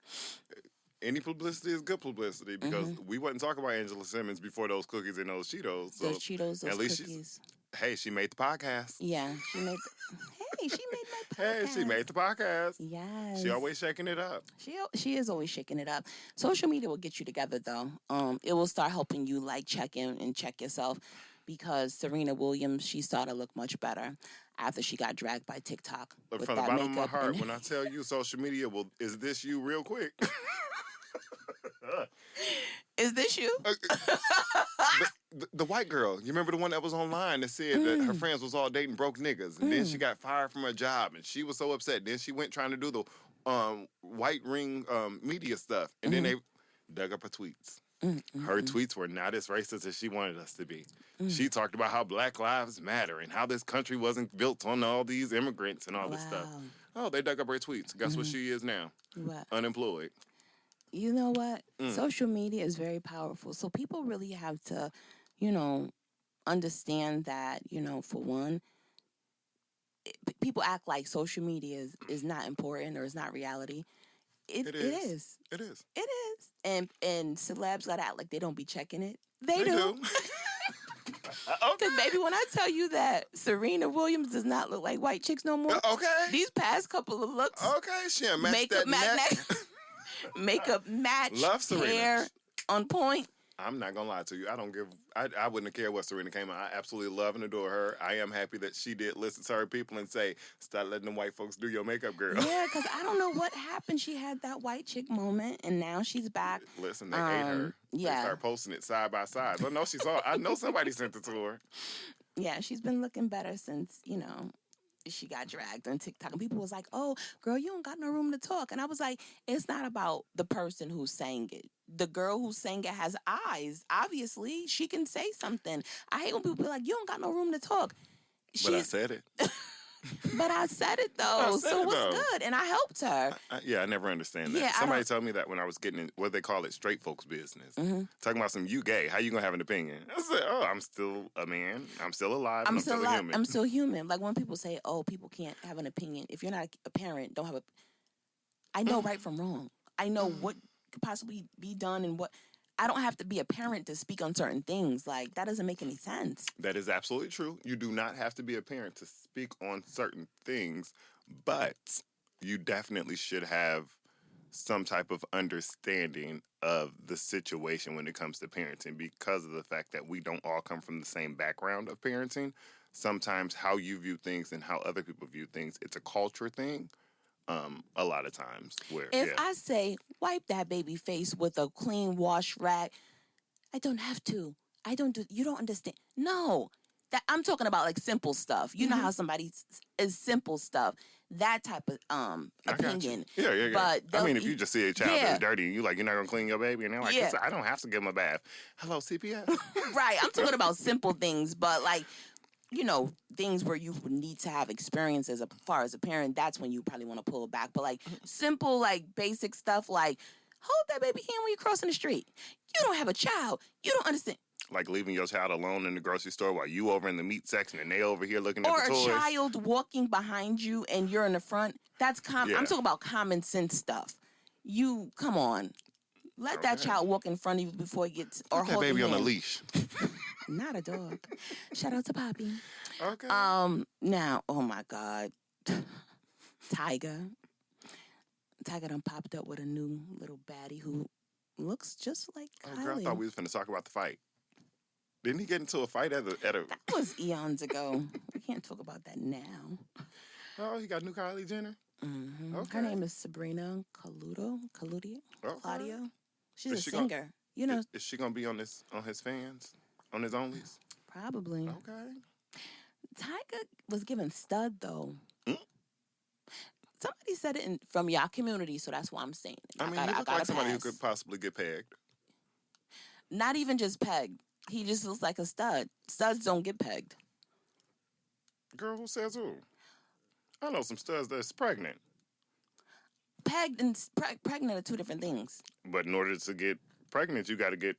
Any publicity is good publicity, because we wasn't talking about Angela Simmons before those cookies and those Cheetos. So Those Cheetos, those at least cookies. hey, she made the podcast. Yeah, she made. Hey, she made my podcast. Hey, she made the podcast. Yes. She always shaking it up. She is always shaking it up. Social media will get you together, though. It will start helping you like check in and check yourself, because Serena Williams, she started to look much better after she got dragged by TikTok. Look, with from the that bottom of my makeup heart, and- when I tell you social media will, is this you real quick? Is this you? The white girl, you remember the one that was online that said that her friends was all dating broke niggas, and then she got fired from her job, and she was so upset. Then she went trying to do the white ring media stuff, and then they dug up her tweets. Her tweets were not as racist as she wanted us to be. She talked about how Black Lives Matter and how this country wasn't built on all these immigrants and all this stuff. Oh, they dug up her tweets. Guess what she is now? What? Unemployed. You know what? Social media is very powerful. So people really have to, understand that, for one, people act like social media is not important or is not reality. It is. It is. It is. And celebs gotta act like they don't be checking it. They do. Okay. Because, baby, when I tell you that Serena Williams does not look like white chicks no more, Okay. these past couple of looks, Okay, she matched that neck. makeup match, Love Serena. hair on point. I'm not gonna lie to you. I wouldn't have cared what Serena came out. I absolutely love and adore her. I am happy that she did listen to her people and say, "Stop letting them white folks do your makeup, girl." Yeah, because I don't know what happened. She had that white chick moment, and now she's back. Listen, they ate her. Yeah. They started posting it side by side. So no, she saw it. I know somebody sent it to her. Yeah, she's been looking better since, she got dragged on TikTok. And people was like, oh, girl, you don't got no room to talk. And I was like, it's not about the person who's saying it. The girl who's saying it has eyes. Obviously, she can say something. I hate when people be like, you don't got no room to talk. But I said it. But I said it, though. I said so it, what's though. good? And I helped her. I never understand that. Yeah, Somebody told me that when I was getting in, what they call it, straight folks business. Talking about some, you gay, how you gonna have an opinion? I said, oh, I'm still a man. I'm still alive. I'm still a human. I'm still human. Like when people say, oh, people can't have an opinion. If you're not a parent, don't have a... I know right from wrong. I know what could possibly be done and what... I don't have to be a parent to speak on certain things. Like, that doesn't make any sense. That is absolutely true. You do not have to be a parent to speak on certain things, but you definitely should have some type of understanding of the situation when it comes to parenting, because of the fact that we don't all come from the same background of parenting. Sometimes how you view things and how other people view things, it's a culture thing. A lot of times where if I say wipe that baby face with a clean wash rag, I don't have to. You don't understand. No, that I'm talking about like simple stuff. You know how somebody is simple stuff. That type of opinion. Yeah. But I mean, if you just see a child yeah. that's dirty and you're like, you're not gonna clean your baby, and they're like, I don't have to give him a bath. Hello, CPS. Right. I'm talking about simple things, but like, things where you would need to have experience as far as a parent, that's when you probably want to pull it back. But like simple, like basic stuff like hold that baby hand when you're crossing the street. You don't have a child. You don't understand. Like leaving your child alone in the grocery store while you over in the meat section and they over here looking at the toys. Or a child walking behind you and you're in the front. That's I'm talking about common sense stuff. Come on. Let that child walk in front of you before he gets or Put that hold baby your on a hand. leash. Not a dog. Shout out to Poppy. Okay. Now, oh my God, Tyga. Tyga done popped up with a new little baddie who looks just like Oh, Kylie. girl, I thought we was finna talk about the fight. Didn't he get into a fight at a? That was eons ago. We can't talk about that now. Oh, he got new Kylie Jenner. Mm-hmm. Okay. Her name is Sabrina Claudio. Okay. Claudio. She's Is a she singer. You know, Is she gonna be on his fans, on his onlys? probably. Okay. Tyga was given stud though. Mm. Somebody said it from y'all community, so that's why I'm saying it. I mean, he looked like somebody who could possibly get pegged. Not even just pegged. He just looks like a stud. Studs don't get pegged. Girl, who says who? I know some studs that's pregnant. Pegged and pregnant are two different things. But in order to get pregnant, you got to get.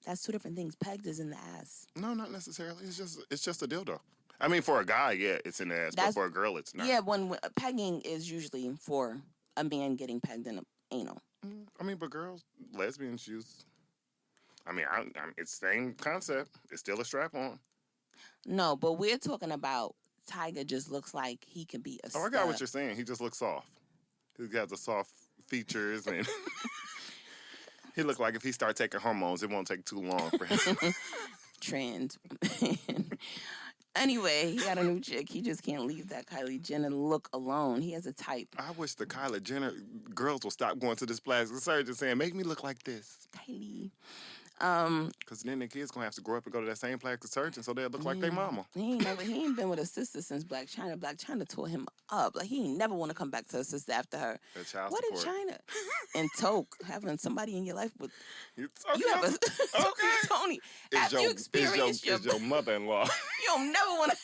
That's two different things. Pegged is in the ass. No, not necessarily. It's just a dildo. I mean, for a guy, yeah, it's in the ass, but for a girl, it's not. Yeah, when pegging is usually for a man getting pegged in the anal. I mean, but girls, lesbians use. I mean, it's the same concept. It's still a strap on. No, but we're talking about Tyga just looks like he can be a stud. Oh, I got what you're saying. He just looks soft. He got the soft features and he looked like if he start taking hormones, it won't take too long for him. Trans. Anyway, he got a new chick. He just can't leave that Kylie Jenner look alone. He has a type. I wish the Kylie Jenner girls will stop going to this plastic surgeon saying, make me look like this. Kylie. Because then the kids going to have to grow up and go to that same plastic surgeon so they'll look like their mama. He ain't been with a sister since Black China. Black China tore him up. Like, he ain't never want to come back to a sister after her. What in China? And Toke, having somebody in your life with... You have a... Tony, after you experience your mother-in-law. You don't never want to...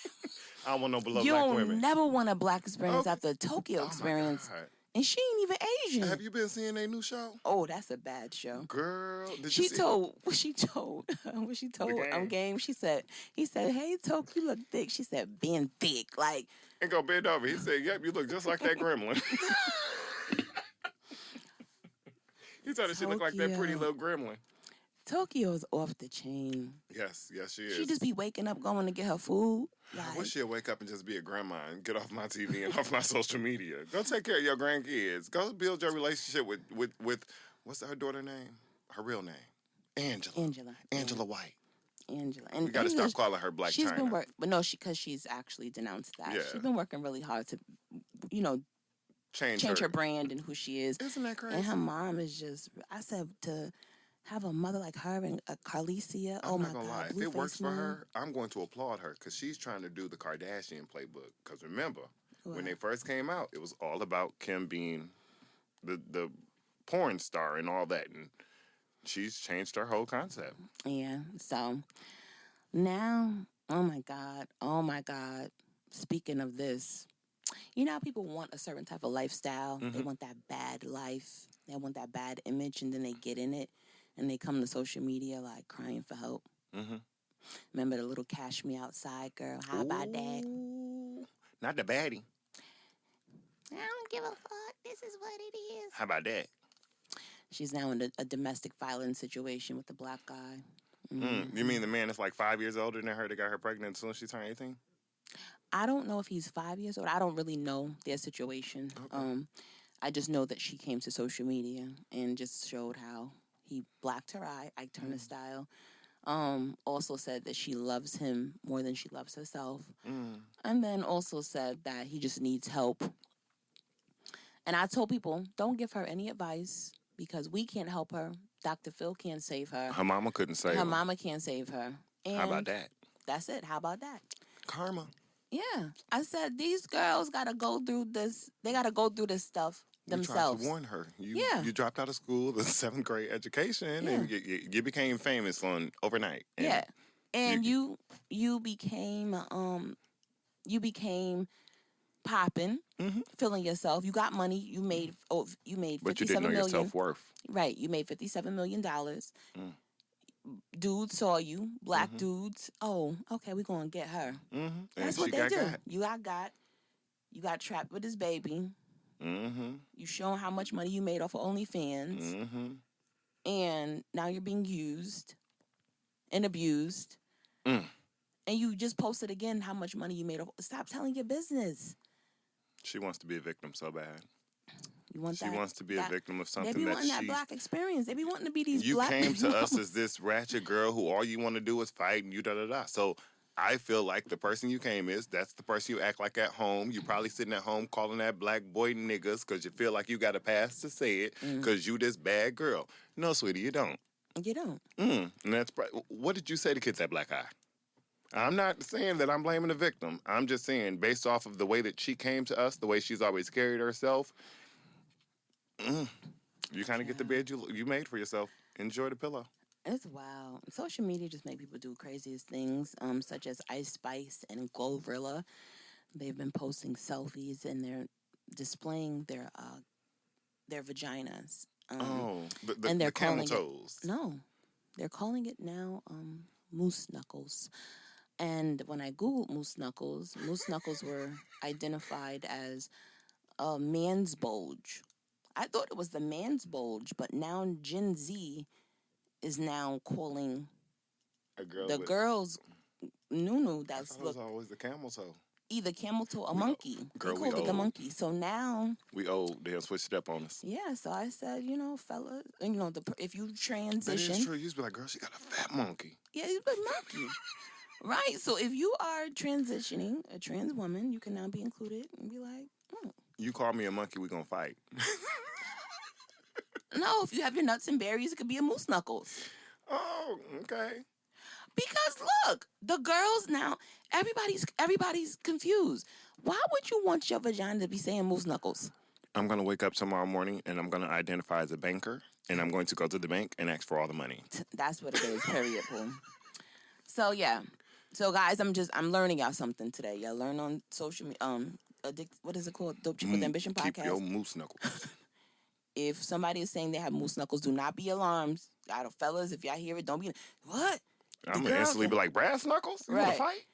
I don't want no below black women. You don't never want a black experience after a Tokyo experience. And she ain't even Asian. Have you been seeing their new show? Oh, that's a bad show. Girl, she told Game. He said, hey, Toke, you look thick. She said, being thick. Like, and go bend over. He said, yep, you look just like that gremlin. He told her she looked like that pretty little gremlin. Tokyo's off the chain. Yes, she is. She just be waking up, going to get her food. Like, I wish she'd wake up and just be a grandma and get off my TV and off my social media. Go take care of your grandkids. Go build your relationship with what's her daughter's name? Her real name? Angela White. Angela. And we got to stop calling her Black China. Been but no, because she's actually denounced that. Yeah. She's been working really hard to, change her brand and who she is. Isn't that crazy? And her mom is just, I said to have a mother like her and a Carlicia. Oh my God. Lie. If it works for her, I'm going to applaud her because she's trying to do the Kardashian playbook. Because remember, when they first came out, it was all about Kim being the porn star and all that. And she's changed her whole concept. Yeah. So now, oh my God. Speaking of this, you know how people want a certain type of lifestyle? Mm-hmm. They want that bad life. They want that bad image, and then they get in it. And they come to social media like crying for help. Mm-hmm. Remember the little cash me outside girl? How about that? Not the baddie. I don't give a fuck. This is what it is. How about that? She's now in a domestic violence situation with the black guy. You mean the man that's like 5 years older than her that got her pregnant as soon as she turned 18? I don't know if he's 5 years old. I don't really know their situation. Okay. I just know that she came to social media and just showed how he blacked her eye, Ike Turner style. Also said that she loves him more than she loves herself. And then also said that he just needs help. And I told people, don't give her any advice because we can't help her. Dr. Phil can't save her. Her mama couldn't save her. Her mama can't save her. And how about that? That's it. How about that? Karma. Yeah. I said, these girls got to go through this. They got to go through this stuff themselves. You tried to warn her. You dropped out of school, the 7th grade education, and you became famous overnight. And you became popping, feeling yourself. You got money. You made $57 million. But you didn't know your self-worth. Right. You made $57 million. Dudes saw you. Black dudes. Oh, okay. We're gonna get her. That's what they do. You got trapped with his baby. Mm-hmm. You showing how much money you made off of OnlyFans, Mm-hmm. and now you're being used and abused. Mm. And you just posted again how much money you made off. Stop telling your business. She wants to be a victim so bad. You want She that? wants to be a victim of They something be that wanting that she. black experience. They be wanting to be these You black. came to us as this ratchet girl who all you want to do is fight and you da da da. So I feel like the person you came is that's the person you act like at home. You probably sitting at home calling that black boy niggas because you feel like you got a pass to say it because you this bad girl. No, sweetie, you don't. You don't. And that's what did you say to kids that black eye? I'm not saying that I'm blaming the victim. I'm just saying based off of the way that she came to us, the way she's always carried herself. You kind of get the bed you made for yourself. Enjoy the pillow. It's wild. Social media just make people do craziest things, such as Ice Spice and Glorilla. They've been posting selfies and they're displaying their vaginas. And the camel toes. They're calling it now moose knuckles. And when I googled moose knuckles were identified as a man's bulge. I thought it was the man's bulge, but now Gen Z is now calling the girls nunu. That's that was always the camel toe. Either camel toe or monkey. Girl, they called it the monkey. So now we old. They have switched it up on us. Yeah. So I said, fellas, if you transition, that is true. You used to be like, girl, she got a fat monkey. Yeah, you be monkey. Right. So if you are transitioning, a trans woman, you can now be included and be like, oh. You call me a monkey, we gonna fight. No, if you have your nuts and berries, it could be a moose knuckles. Oh, okay. Because look, the girls now, everybody's confused. Why would you want your vagina to be saying moose knuckles? I'm gonna wake up tomorrow morning and I'm gonna identify as a banker and I'm going to go to the bank and ask for all the money. That's what it is. Period. Boom. So yeah. So guys, I'm learning y'all something today. Y'all learn on social media. What is it called? Dope Chick with Ambition podcast. Keep your moose knuckles. If somebody is saying they have moose knuckles, do not be alarmed. Fellas, if y'all hear it, don't be what? I'm gonna instantly be like, brass knuckles? You wanna fight?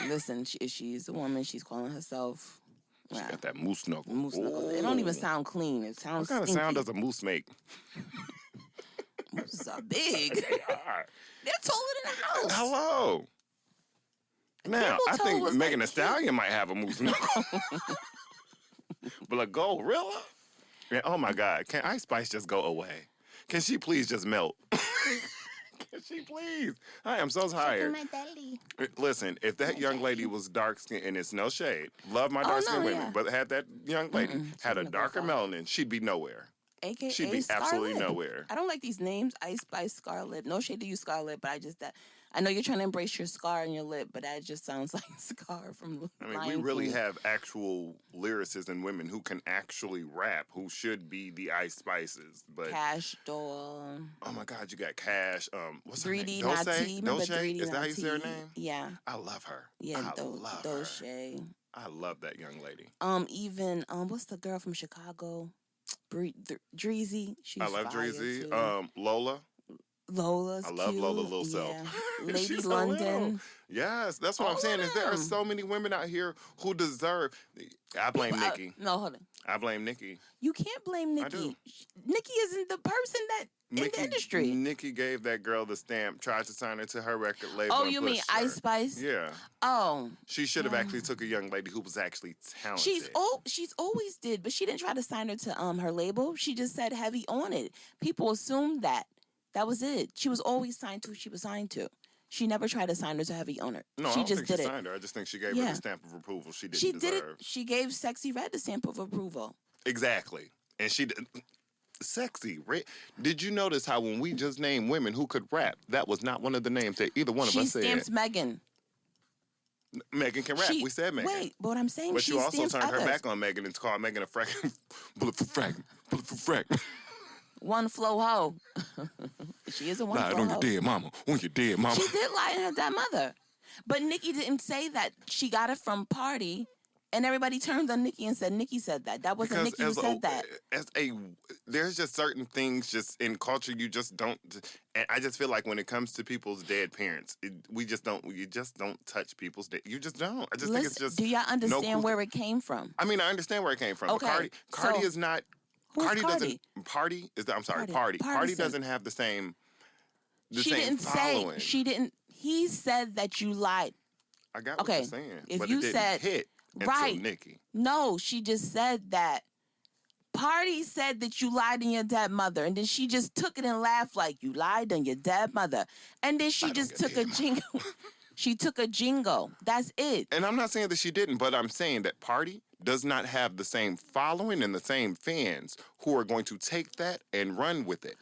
Listen, she's a woman. She's calling herself. She got that moose knuckle. Moose knuckles. It don't even sound clean. It sounds. What kind of sound does a moose make? Mooses are big. They are. They're taller than a house. Hello. Now, I think Megan Thee Stallion might have a moose knuckle. But a gorilla? Yeah, oh my God. Can Ice Spice just go away? Can she please just melt? Can she please? I am so tired. My belly. Listen, if that young lady was dark skinned, and it's no shade, love my dark skinned women, but had that young lady had a darker melanin, she'd be nowhere. AKA she'd be Scarlet. Absolutely nowhere. I don't like these names, Ice Spice, Scarlet. No shade to you, Scarlet, but I know you're trying to embrace your scar in your lip, but that just sounds like Scar from we really have actual lyricists and women who can actually rap, who should be the Ice Spices. But Cash Doll. Oh my God, you got Cash. What's her name? Nati. Dolce? Is that how you say her name? Yeah. I love her. Yeah, Dolce. I love that young lady. Even what's the girl from Chicago? Dreezy. I love Dreezy. Lola. Lola's I love cute. Lola Little Self. Lady She's London. Yes, that's what I'm saying. Is there are so many women out here who deserve. I blame Nikki. No, hold on. I blame Nikki. You can't blame Nikki. I do. Nikki isn't the person that in the industry. Nikki gave that girl the stamp, tried to sign her to her record label. Oh, you mean Ice Spice? Yeah. Oh. She should have actually took a young lady who was actually talented. She's always did, but she didn't try to sign her to her label. She just said heavy on it. People assumed that. That was it. She was always signed to who she was signed to. She never tried to sign her to heavy owner. No, she I don't just think did she signed her. I just think she gave her the stamp of approval she didn't deserve. Did it. She gave Sexy Red the stamp of approval. Exactly. And she did. Sexy Red. Did you notice how when we just named women who could rap, that was not one of the names that either one of us said? She stamps Megan. Megan can rap. We said Megan. Wait, but what I'm saying, but you also turned others. her back on Megan and called Megan a bulletproof frack. One flow hoe. She is a one flow hoe. Lied on your dead mama. On your dead mama. She did lie on her dead mother. But Nikki didn't say that she got it from Party. And everybody turned on Nikki and said Nikki said that. That wasn't Because Nikki who said that. there's just certain things just in culture you just don't. And I just feel like when it comes to people's dead parents, we just don't. You just don't touch people's dead. You just don't. I just think it's just. Do y'all understand where it came from? I mean, I understand where it came from. Okay, But Cardi is not. Who's Cardi Cardi? doesn't. Party is. I'm sorry. Party. Party doesn't have the same. She didn't following. say. She didn't. He said that you lied. I got what you're saying. If but you it didn't said hit right, until Nikki. No, she just said that. Party said that you lied on your dead mother, and then she just took it and laughed like you lied on your dead mother, and then she just took a jingle. She took a jingle. That's it. And I'm not saying that she didn't, but I'm saying that Party does not have the same following and the same fans who are going to take that and run with it.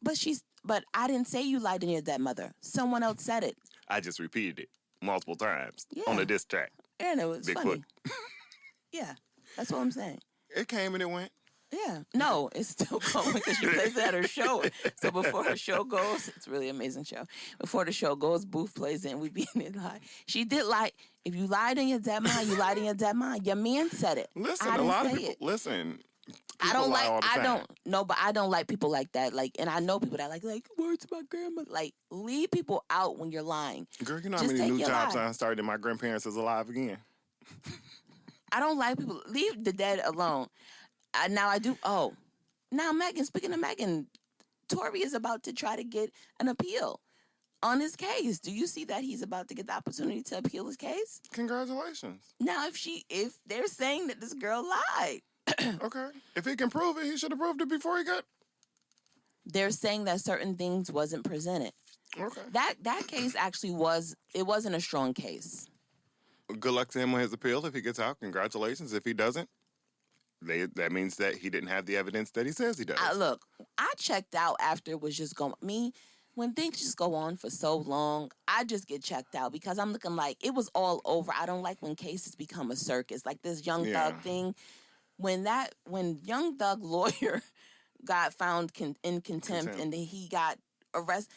But I didn't say you lied on your dead mother. Someone else said it. I just repeated it multiple times on a diss track. And it was Bigfoot. funny. Yeah, that's what I'm saying. It came and it went. Yeah. No, it's still going because she plays it at her show. So before her show goes, it's a really amazing show. Before the show goes, Booth plays it and we be in it live. She did lie. If you lied on your dead mind, you lied on your dead mind. Your man said it. Listen, I a lot of say people. it. Listen. I don't but I don't like people like that. Like, and I know people that like words of my grandma. Like, leave people out when you're lying. Girl, you know how Just many take new your jobs lie. I started and my grandparents is alive again? I don't like people. Leave the dead alone. Now I do. Oh, now Megan. Speaking of Megan, Tory is about to try to get an appeal on his case. Do you see that he's about to get the opportunity to appeal his case? Congratulations. Now, if they're saying that this girl lied, okay. If he can prove it, he should have proved it before he got. They're saying that certain things wasn't presented. Okay. That case actually wasn't a strong case. Good luck to him on his appeal. If he gets out, congratulations. If he doesn't, that means that he didn't have the evidence that he says he does. Look, I checked out after it was just going. When things just go on for so long, I just get checked out because I'm looking like it was all over. I don't like when cases become a circus, like this Young Thug thing. When Young Thug lawyer got found in contempt and then he got arrested,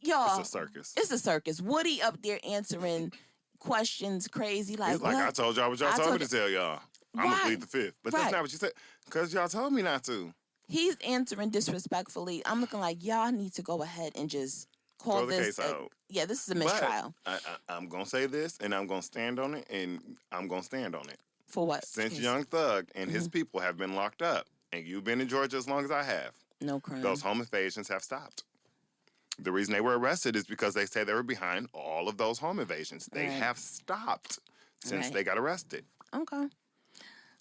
y'all, it's a circus. It's a circus. Woody up there answering questions crazy like, he's like, I told y'all what y'all told me to tell y'all. I'm going to plead the fifth. But that's not what you said. Because y'all told me not to. He's answering disrespectfully. I'm looking like, y'all need to go ahead and just call this. Throw the case out. Yeah, this is a mistrial. I'm going to say this, and I'm going to stand on it, and I'm going to stand on it. For what? Since Young Thug and his people have been locked up, and you've been in Georgia as long as I have, no crime. Those home invasions have stopped. The reason they were arrested is because they say they were behind all of those home invasions. They have stopped since they got arrested. Okay.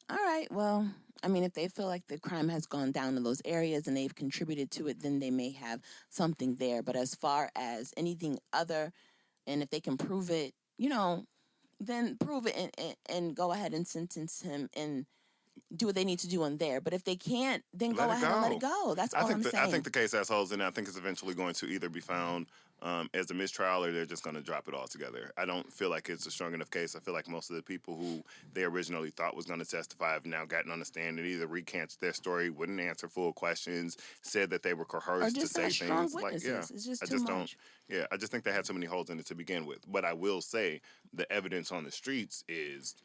All right. Well, I mean, if they feel like the crime has gone down in those areas and they've contributed to it, then they may have something there. But as far as anything other, and if they can prove it, then prove it and go ahead and sentence him and do what they need to do in there. But if they can't, then go ahead and let it go. That's all I'm saying. I think the case has holes in it. I think it's eventually going to either be found as a mistrial or they're just going to drop it all together. I don't feel like it's a strong enough case. I feel like most of the people who they originally thought was going to testify have now gotten on the stand and either recanted their story, wouldn't answer full questions, said that they were coerced to say things. It's just too much. I just think they had so many holes in it to begin with. But I will say the evidence on the streets is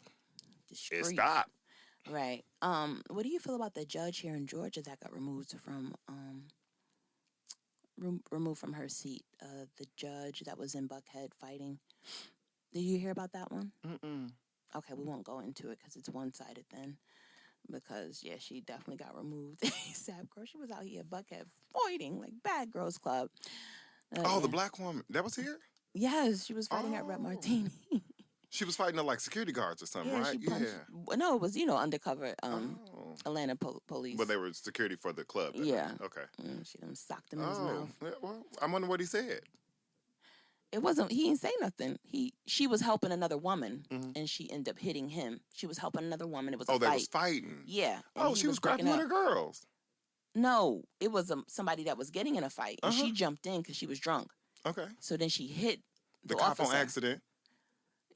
stopped. Right. What do you feel about the judge here in Georgia that got removed from her seat? The judge that was in Buckhead fighting. Did you hear about that one? Mm-mm. Okay, we won't go into it because it's one-sided then. Because she definitely got removed. ASAP, girl, she was out here at Buckhead fighting like Bad Girls Club. The black woman that was here. Yes, she was fighting at Red Martini. She was fighting like security guards or something, right? No, it was undercover Atlanta police. But they were security for the club. Yeah. Okay. She done socked him in his mouth. Yeah, well, I wonder what he said. It wasn't. He didn't say nothing. She was helping another woman, and she ended up hitting him. She was helping another woman. It was a fight. They was fighting. Yeah. She was grabbing one of the girls. No, it was somebody that was getting in a fight, and she jumped in because she was drunk. Okay. So then she hit the cop on accident.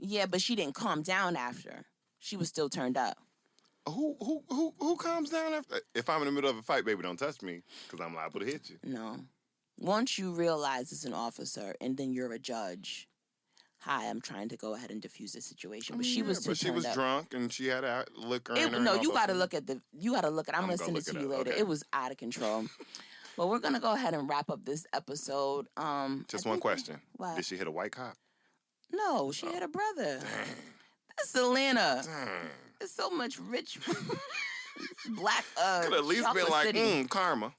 Yeah, but she didn't calm down after. She was still turned up. Who calms down after? If I'm in the middle of a fight, baby, don't touch me because I'm liable to hit you. No. Once you realize it's an officer and then you're a judge, hi, I'm trying to go ahead and diffuse the situation. I But mean, she was too but she turned was up. drunk and she had liquor in her. No, and all you those got to things. look at I'm I'm going to gonna send it look to it you up. later. Okay. It was out of control. But we're going to go ahead and wrap up this episode. Just one question: What? Did she hit a white cop? No, she had a brother. Dang. That's Atlanta. Dang. There's so much rich black Could at least been chocolate like, city. karma.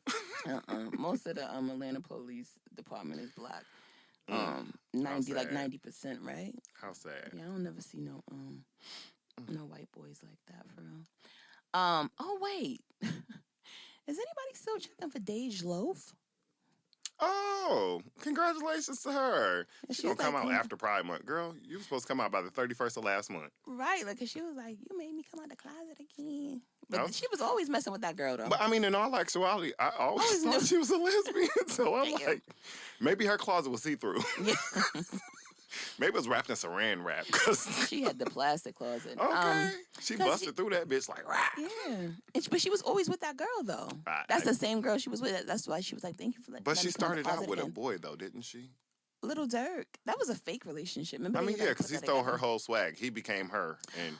Most of the Atlanta police department is black. How 90%, right? How sad. Yeah, I don't never see no white boys like that for real. Oh wait. Is anybody still checking for Dej Loaf? Oh, congratulations to her. And She's gonna come like, out after Pride Month. Girl, you were supposed to come out by the 31st of last month. Right, like, 'cause she was like, you made me come out the closet again. But No. she was always messing with that girl, though. But I mean, in all actuality, I always Always thought knew. she was a lesbian. So I'm Damn. like, maybe her closet was see-through. Yeah. Maybe it was wrapped in saran wrap. Cause She had the plastic closet. okay, she 'cause busted through that bitch like, rah. Yeah. But she was always with that girl, though. That's the same girl she was with. That's why she was like, thank you for letting But me she come out the started out closet with again. a boy, though, didn't she? Little Dirk. That was a fake relationship. Remember I mean, they, yeah, like, because he put that stole her together? whole swag. He became her. And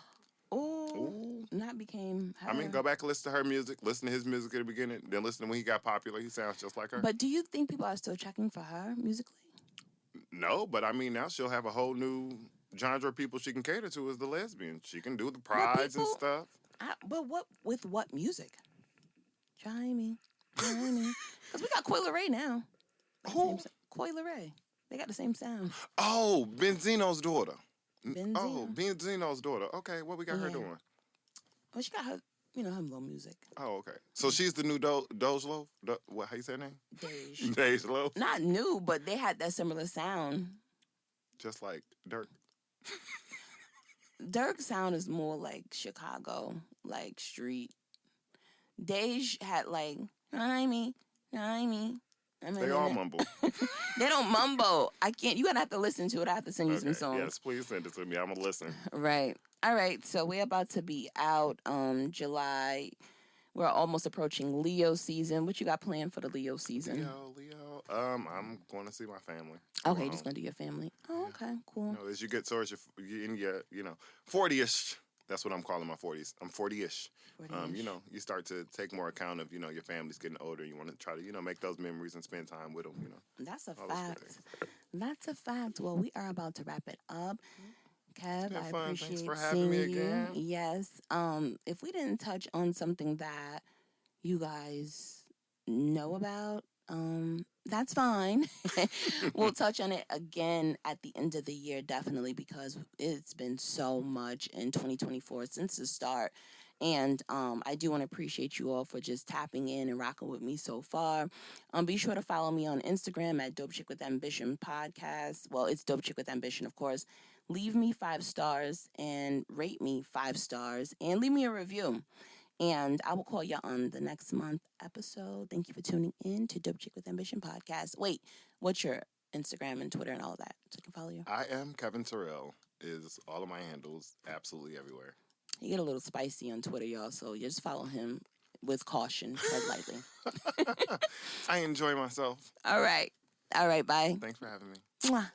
Oh, not became her. I mean, go back and listen to her music. Listen to his music at the beginning. Then listen to when he got popular. He sounds just like her. But do you think people are still checking for her musically? No, but I mean, now she'll have a whole new genre of people she can cater to as the lesbian. She can do the prides and stuff. But with what music? Try me. Because we got Coi Leray now. Who? Coi Leray. They got the same sound. Oh, Benzino's daughter. Benzino. Oh, Benzino's daughter. Okay, what we got her doing? Well, she got her, her little music. Oh, okay. So she's the new Doge Loaf? What, how you say her name? Dej. Dej Loaf? Not new, but they had that similar sound. Just like Dirk. Dirk's sound is more like Chicago, like street. Dej had like, I mean. They all mumble. They don't mumble. I can't. You gotta have to listen to it. I have to send you some songs. Yes, please send it to me. I'm gonna listen. Right. All right. So we're about to be out July. We're almost approaching Leo season. What you got planned for the Leo season? Leo. I'm going to see my family. Okay, just gonna do your family. Oh, okay, cool. As you get towards you're in your 40ish. That's what I'm calling my 40s. I'm 40ish. 40-ish. You start to take more account of, your family's getting older. You want to try to, make those memories and spend time with them, That's a fact. That's a fact. Well, we are about to wrap it up. Kev, I appreciate Thanks for having me again. Yes. If we didn't touch on something that you guys know about, that's fine. We'll touch on it again at the end of the year, definitely, because it's been so much in 2024 since the start. And I do want to appreciate you all for just tapping in and rocking with me so far. Be sure to follow me on Instagram at Dope Chick with Ambition Podcast. Well, it's Dope Chick with Ambition, of course. Leave me 5 stars and rate me 5 stars and leave me a review. And I will call you on the next month episode. Thank you for tuning in to Dope Chick with Ambition Podcast. Wait, what's your Instagram and Twitter and all of that so I can follow you? I am Kevin Terrell is all of my handles, absolutely everywhere. You get a little spicy on Twitter, y'all, so you just follow him with caution, tread lightly. I enjoy myself. All right. All right, bye. Thanks for having me. Mwah.